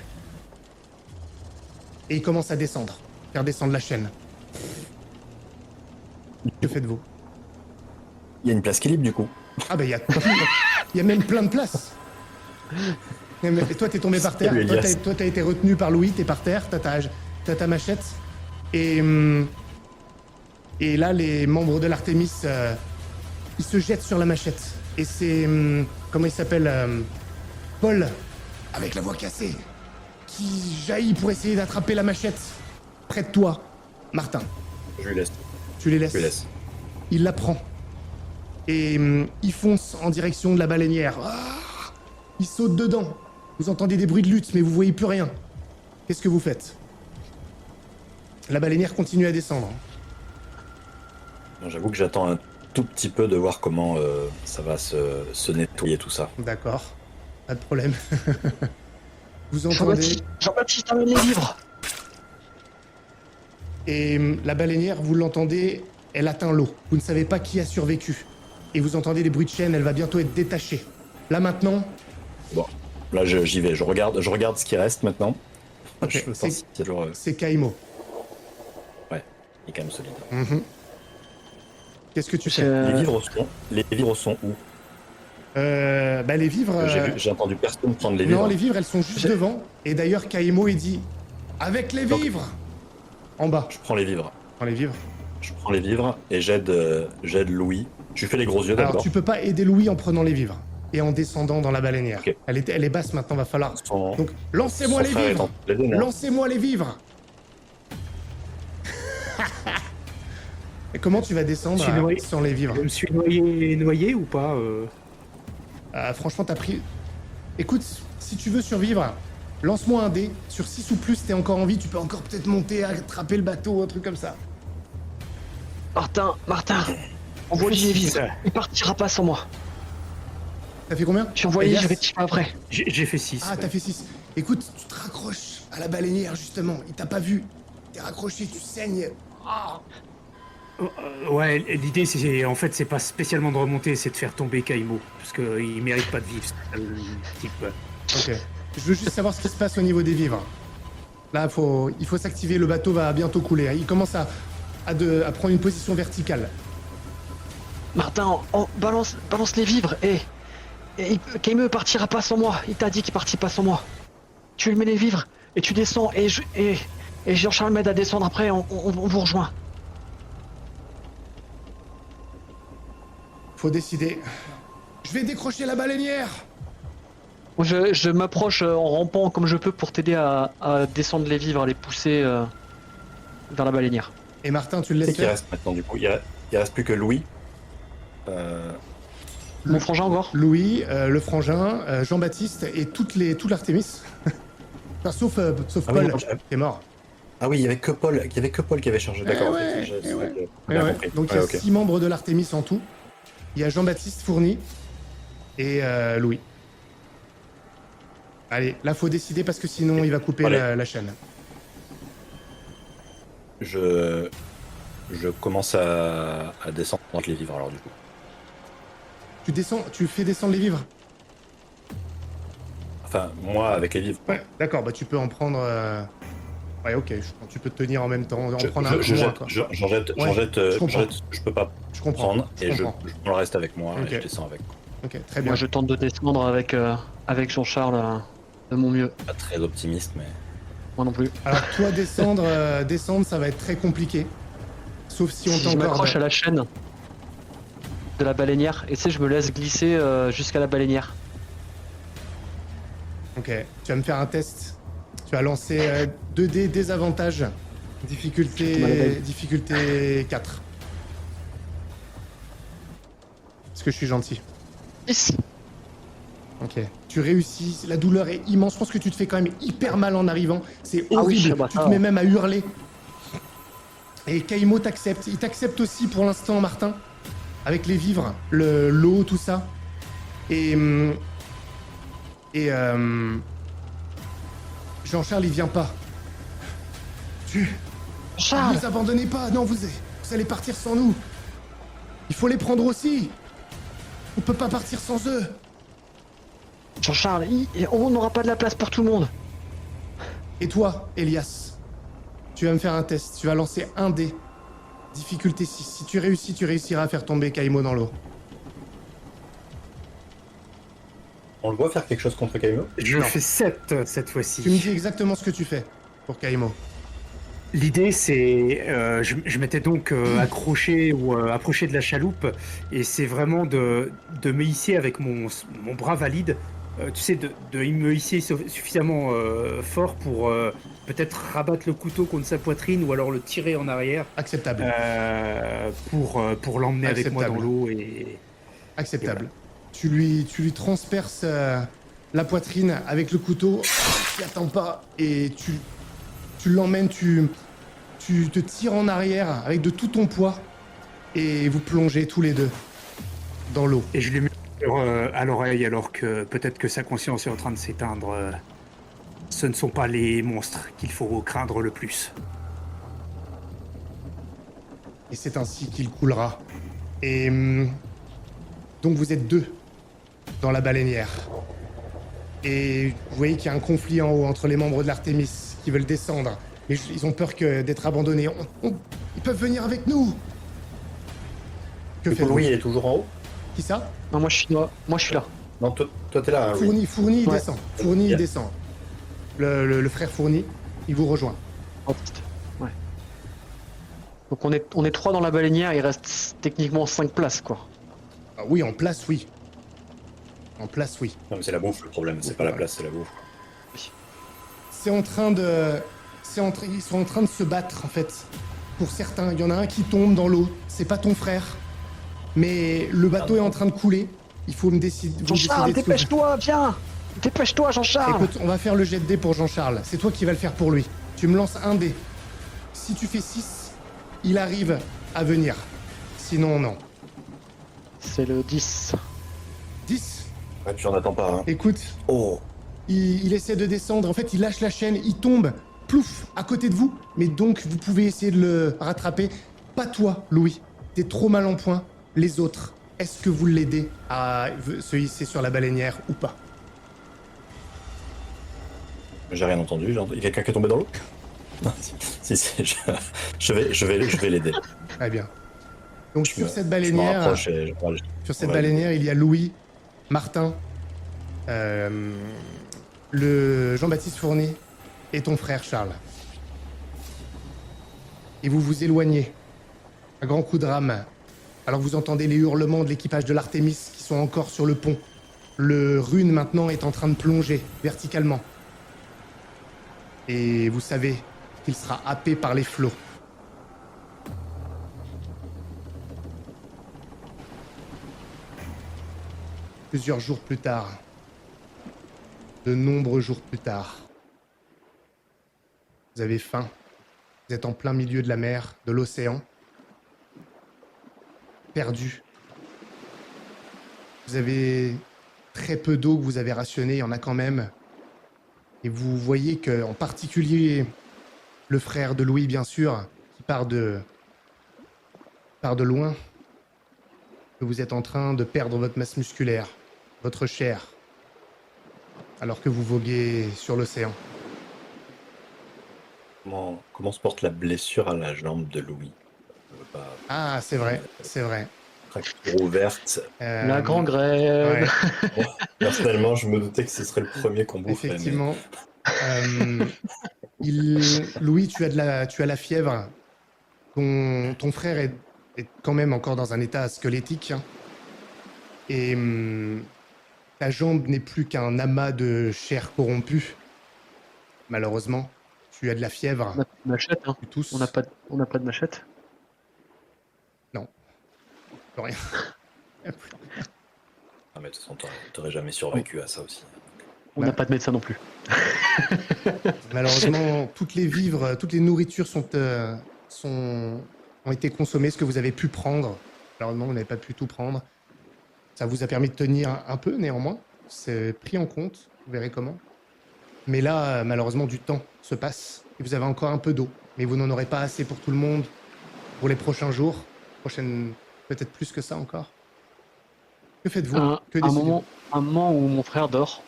Et il commence à descendre, faire descendre la chaîne. Que faites-vous? Il y a une place qui est libre du coup. Ah bah il y a même plein de places. Et toi t'es tombé par terre, Salut, Elias. toi t'as été retenu par Louis, t'es par terre, t'as ta machette. Et là les membres de l'Artémis, ils se jettent sur la machette. Et c'est, comment il s'appelle, Paul, avec la voix cassée, qui jaillit pour essayer d'attraper la machette. Près de toi, Martin. Je lui laisse. Tu les laisses. Je lui laisse. Il la prend. Et il fonce en direction de la baleinière. Ah, il saute dedans. Vous entendez des bruits de lutte, mais vous voyez plus rien. Qu'est-ce que vous faites? La baleinière continue à descendre. Bon, j'avoue que j'attends un tout petit peu de voir comment ça va se nettoyer tout ça. D'accord. Pas de problème. Vous entendez... Jean-Baptiste, amène les livres. Et la baleinière, vous l'entendez, elle atteint l'eau. Vous ne savez pas qui a survécu. Et vous entendez des bruits de chaîne, elle va bientôt être détachée. Là maintenant, Bon, là j'y vais. Je regarde ce qui reste maintenant. Ok, Je me sens si c'est toujours. c'est Kaimo. Ouais, il est quand même solide. Qu'est-ce que tu fais? Les vivres sont où? Bah les vivres... J'ai entendu personne prendre les vivres. Non, les vivres, elles sont juste devant. Et d'ailleurs, Kaimo, il dit « Avec les Donc- vivres !» En bas. Je prends les vivres. Prends les vivres. Je prends les vivres et j'aide Louis. Je lui fais les gros yeux Alors, d'abord. tu peux pas aider Louis en prenant les vivres. Et en descendant dans la baleinière. Ok. Elle est basse maintenant, va falloir... Son- Donc, lancez-moi son les frère est vivres en train de l'aider, non Lancez-moi les vivres Et comment tu vas descendre Je suis noyé. sans les vivres? Je me suis noyé ou pas Franchement, t'as pris... Écoute, si tu veux survivre, lance-moi un dé. Sur 6 ou plus, t'es encore en vie, tu peux encore peut-être monter, attraper le bateau, un truc comme ça. Martin, envoie-lui les vivres. Il partira pas sans moi. T'as fait combien? Tu envoies les Elias je vais tirer après. J'ai fait 6. Ah, t'as fait 6. Écoute, tu te raccroches à la baleinière, justement. Il t'a pas vu. T'es raccroché, tu saignes. Ah. Ouais, l'idée c'est en fait c'est pas spécialement de remonter, c'est de faire tomber Kaimo parce que il mérite pas de vivre. Ce type. Ok. Je veux juste savoir ce qui se passe au niveau des vivres. Là, il faut s'activer. Le bateau va bientôt couler. Il commence à prendre une position verticale. Martin, balance les vivres. Et Kaimo partira pas sans moi. Il t'a dit qu'il partira pas sans moi. tu lui mets les vivres et tu descends et Jean-Charles m'aide à descendre après, on vous rejoint. Faut décider. Je vais décrocher la baleinière. Moi, je m'approche en rampant comme je peux pour t'aider à descendre les vivres, à les pousser vers la baleinière. Et Martin, tu le C'est laisses qui faire? reste maintenant du coup il reste plus que Louis. Mon frangin encore? Louis, le frangin, Jean-Baptiste et tout l'Artémis. Enfin, sauf Ah oui, Paul, non, qui est mort. Ah oui, il y avait que Paul qui avait chargé. D'accord. Eh ouais, ok, j'ai eh ouais. bien Ouais, compris. Donc il y a Ouais, ok. 6 membres de l'Artémis en tout. Il y a Jean-Baptiste Fourny et Louis. Allez, là faut décider parce que sinon il va couper Allez. la chaîne. Je commence à descendre les vivres alors du coup. Tu fais descendre les vivres? Enfin, moi avec les vivres. Ouais, d'accord, bah tu peux en prendre. Ouais, ok, tu peux te tenir en même temps, en prendre un Je pour moi, jette, quoi. j'en jette, Ouais, je comprends. je peux pas Je comprends. prendre et je comprends. prends le reste avec moi Ok. et je descends avec. Ok, très bien. Moi je tente de descendre avec Jean-Charles de mon mieux. Pas très optimiste, mais Moi non plus. Alors toi descendre, ça va être très compliqué. Sauf si on Si je m'accroche à t'encorde. la chaîne de la baleinière, et tu sais, je me laisse glisser jusqu'à la baleinière. Ok, tu vas me faire un test. Tu vas lancer 2D désavantage. Mal à Difficulté 4. Parce que je suis gentil. Ici. Ok. Tu réussis, la douleur est immense. Je pense que tu te fais quand même hyper mal en arrivant. C'est Ah oui, horrible. bah Tu ça, te mets ouais. même à hurler. Et Kaimo t'accepte. Il t'accepte aussi pour l'instant, Martin. Avec les vivres, l'eau, tout ça. Et Jean-Charles, il vient pas. Ne Charles, les abandonnez pas. Non, vous allez partir sans nous. Il faut les prendre aussi. On peut pas partir sans eux. Jean-Charles, on n'aura pas de la place pour tout le monde. Et toi, Elias, tu vas me faire un test. Tu vas lancer un dé. Difficulté 6. Si tu réussis, tu réussiras à faire tomber Kaimo dans l'eau. on le voit faire quelque chose contre Kaimo. Je Non. fais 7 cette Tu me fois-ci. dis exactement ce que tu fais pour Kaimo. L'idée, c'est, je m'étais donc accroché ou approché de la chaloupe, et c'est vraiment de me hisser avec mon bras valide, tu sais, de me hisser suffisamment fort pour peut-être rabattre le couteau contre sa poitrine ou alors le tirer en arrière Acceptable. pour l'emmener avec moi dans Acceptable. l'eau et Acceptable. Tu lui transperces la poitrine avec le couteau. Tu attends pas et tu l'emmènes, tu te tires en arrière avec de tout ton poids et vous plongez tous les deux dans l'eau. et je lui mets à l'oreille alors que peut-être que sa conscience est en train de s'éteindre. Ce ne sont pas les monstres qu'il faut craindre le plus. Et c'est ainsi qu'il coulera. Et donc vous êtes deux dans la baleinière. Et vous voyez qu'il y a un conflit en haut entre les membres de l'Artémis qui veulent descendre. Mais ils ont peur d'être abandonnés. Ils peuvent venir avec nous. Que Du coup, faites-vous? Louis il est toujours en haut. Qui ça? Non, moi je suis là. Non, toi t'es là. Hein, Louis. Fourni, il Ouais. descend. Fourni, il Yeah. descend. Le frère Fourni, il vous rejoint. Baptiste. Ouais. Donc on est 3 dans la baleinière, il reste techniquement 5 places quoi. Ah oui, en place, oui. En place, oui. Non, mais c'est la bouffe le problème, c'est pas la place, c'est la bouffe. C'est en train de... Ils sont en train de se battre, en fait. Pour certains, il y en a un qui tombe dans l'eau. C'est pas ton frère. Mais le bateau est en train de couler. Il faut me décider... vous Jean-Charles, décidez de ce que vous- dépêche-toi, viens. Dépêche-toi, Jean-Charles. Écoute, on va faire le jet de dés pour Jean-Charles. C'est toi qui vas le faire pour lui. Tu me lances un dé. Si tu fais 6, il arrive à venir. Sinon, non. C'est le 10. 10. Ouais, tu en attends pas. Hein. Écoute, Oh. il essaie de descendre. En fait, il lâche la chaîne. Il tombe, plouf, à côté de vous. Mais donc, vous pouvez essayer de le rattraper. Pas toi, Louis. T'es trop mal en point. Les autres, est-ce que vous l'aidez à se hisser sur la baleinière ou pas? J'ai rien entendu. Il y a quelqu'un qui est tombé dans l'eau. Non, si, je vais l'aider. Très bien. Donc, sur cette Je m'en baleinière... rapproche et Sur cette Ouais. baleinière, il y a Louis, Martin, le Jean-Baptiste Fourny et ton frère Charles. Et vous vous éloignez. Un grand coup de rame. Alors vous entendez les hurlements de l'équipage de l'Artémis qui sont encore sur le pont. Le Rune maintenant est en train de plonger verticalement. Et vous savez qu'il sera happé par les flots. Plusieurs jours plus tard, de nombreux jours plus tard, vous avez faim. Vous êtes en plein milieu de la mer, de l'océan, perdu. Vous avez très peu d'eau que vous avez rationnée, il y en a quand même. Et vous voyez que, en particulier, le frère de Louis, bien sûr, qui part de loin, que vous êtes en train de perdre votre masse musculaire, votre chair, alors que vous voguez sur l'océan. Comment se porte la blessure à la jambe de Louis? Pas Ah, c'est vrai, c'est vrai. fracture ouverte. La gangrène. Ouais, Moi, personnellement, je me doutais que ce serait le premier qu'on boufferait. Mais effectivement. Louis, tu as la fièvre. Ton frère est quand même encore dans un état squelettique. Hein. Et ta jambe n'est plus qu'un amas de chair corrompue. Malheureusement, tu as de la fièvre. On a pas de machette, hein. Tu tousses. On n'a pas de machette. Non, plus rien. ah, mais de toute façon, t'aurais jamais survécu à ça aussi. On n'a pas de médecin non plus. Malheureusement, toutes les nourritures ont été consommées, ce que vous avez pu prendre. Malheureusement, vous n'avez pas pu tout prendre. Ça vous a permis de tenir un peu, néanmoins. C'est pris en compte, vous verrez comment. Mais là, malheureusement, du temps se passe. Et vous avez encore un peu d'eau. Mais vous n'en aurez pas assez pour tout le monde pour les prochains jours. Peut-être plus que ça encore. Que faites-vous? Que un décidez-vous? moment où mon frère dort,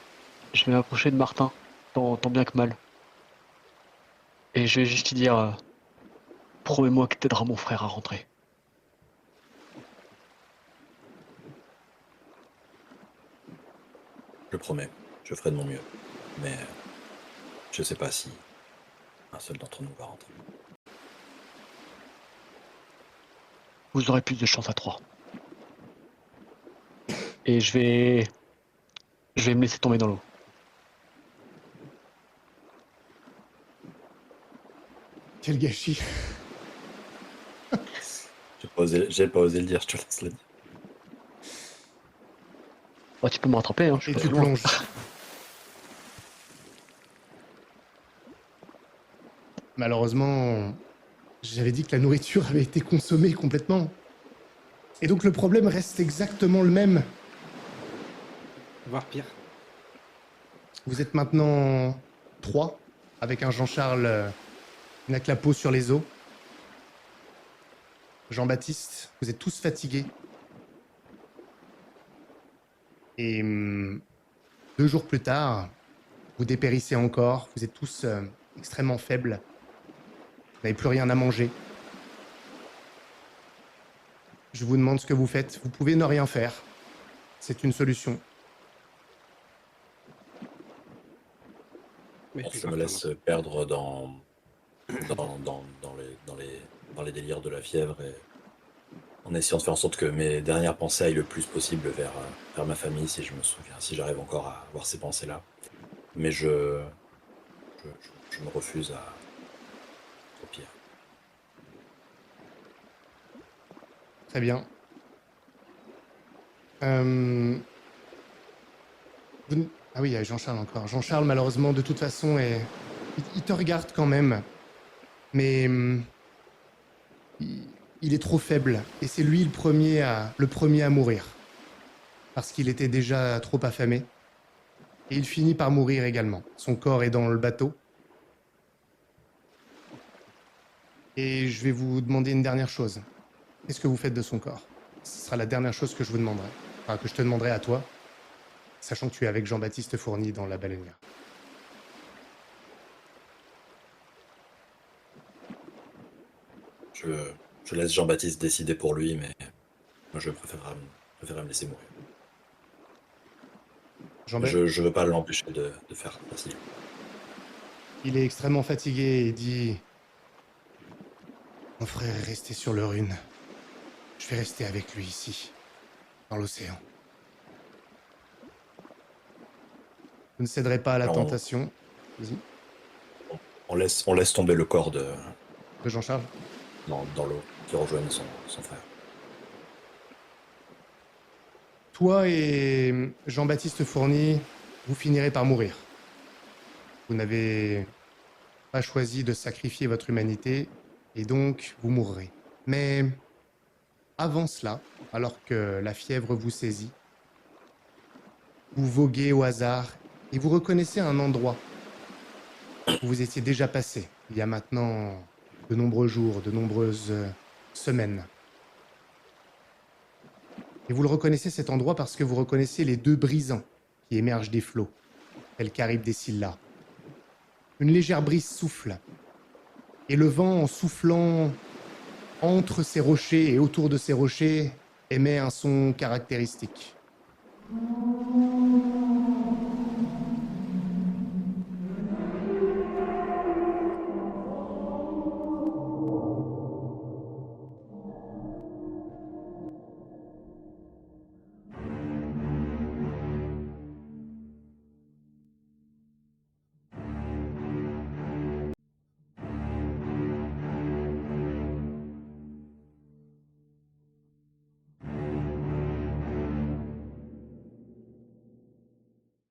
je vais m'approcher de Martin, tant bien que mal. Et je vais juste lui dire promets-moi que t'aideras mon frère à rentrer. Je promets, je ferai de mon mieux. Mais je sais pas si un seul d'entre nous va rentrer. Vous aurez plus de chance à 3. Et je vais me laisser tomber dans l'eau. Quel gâchis. J'ai pas osé le dire, je te laisse le dire. Oh, tu peux me rattraper, hein, je Et suis tu pas loin. plonges. Malheureusement, j'avais dit que la nourriture avait été consommée complètement. Et donc le problème reste exactement le même. Voire pire. Vous êtes maintenant 3, avec un Jean-Charles Naclapo sur les os. Jean-Baptiste, vous êtes tous fatigués. Et 2 jours plus tard, vous dépérissez encore. Vous êtes tous extrêmement faibles. Vous n'avez plus rien à manger. Je vous demande ce que vous faites. Vous pouvez ne rien faire. C'est une solution. Mais Bon, tu je vas me laisse faire. perdre dans les délires de la fièvre et en essayant de faire en sorte que mes dernières pensées aillent le plus possible vers ma famille, si je me souviens, si j'arrive encore à avoir ces pensées-là. Mais je me refuse au pire. Très bien. Ah oui, il y a Jean-Charles encore. Jean-Charles, malheureusement, de toute façon, il te regarde quand même. Mais il est trop faible. Et c'est lui le premier à mourir. Parce qu'il était déjà trop affamé. Et il finit par mourir également. Son corps est dans le bateau. Et je vais vous demander une dernière chose. Qu'est-ce que vous faites de son corps? Ce sera la dernière chose que je vous demanderai. Enfin, que je te demanderai à toi. Sachant que tu es avec Jean-Baptiste Fourny dans la baleinière. Je laisse Jean-Baptiste décider pour lui, mais moi je préférerais me laisser mourir. Je veux pas l'empêcher de faire facile. Il est extrêmement fatigué et dit... Mon frère est resté sur le Rune. Je vais rester avec lui ici, dans l'océan. Vous ne céderez pas à la Alors, tentation. Vas-y, on laisse tomber le corps que j'en charge. dans l'eau qui rejoigne son frère. Toi et Jean-Baptiste Fourny, vous finirez par mourir. Vous n'avez pas choisi de sacrifier votre humanité, et donc vous mourrez. Mais avant cela, alors que la fièvre vous saisit, vous voguez au hasard et vous reconnaissez un endroit où vous étiez déjà passé, il y a maintenant de nombreux jours, de nombreuses semaines. Et vous le reconnaissez cet endroit parce que vous reconnaissez les deux brisants qui émergent des flots, tels Charybde des Scylla. Une légère brise souffle, et le vent, en soufflant entre ces rochers et autour de ces rochers, émet un son caractéristique.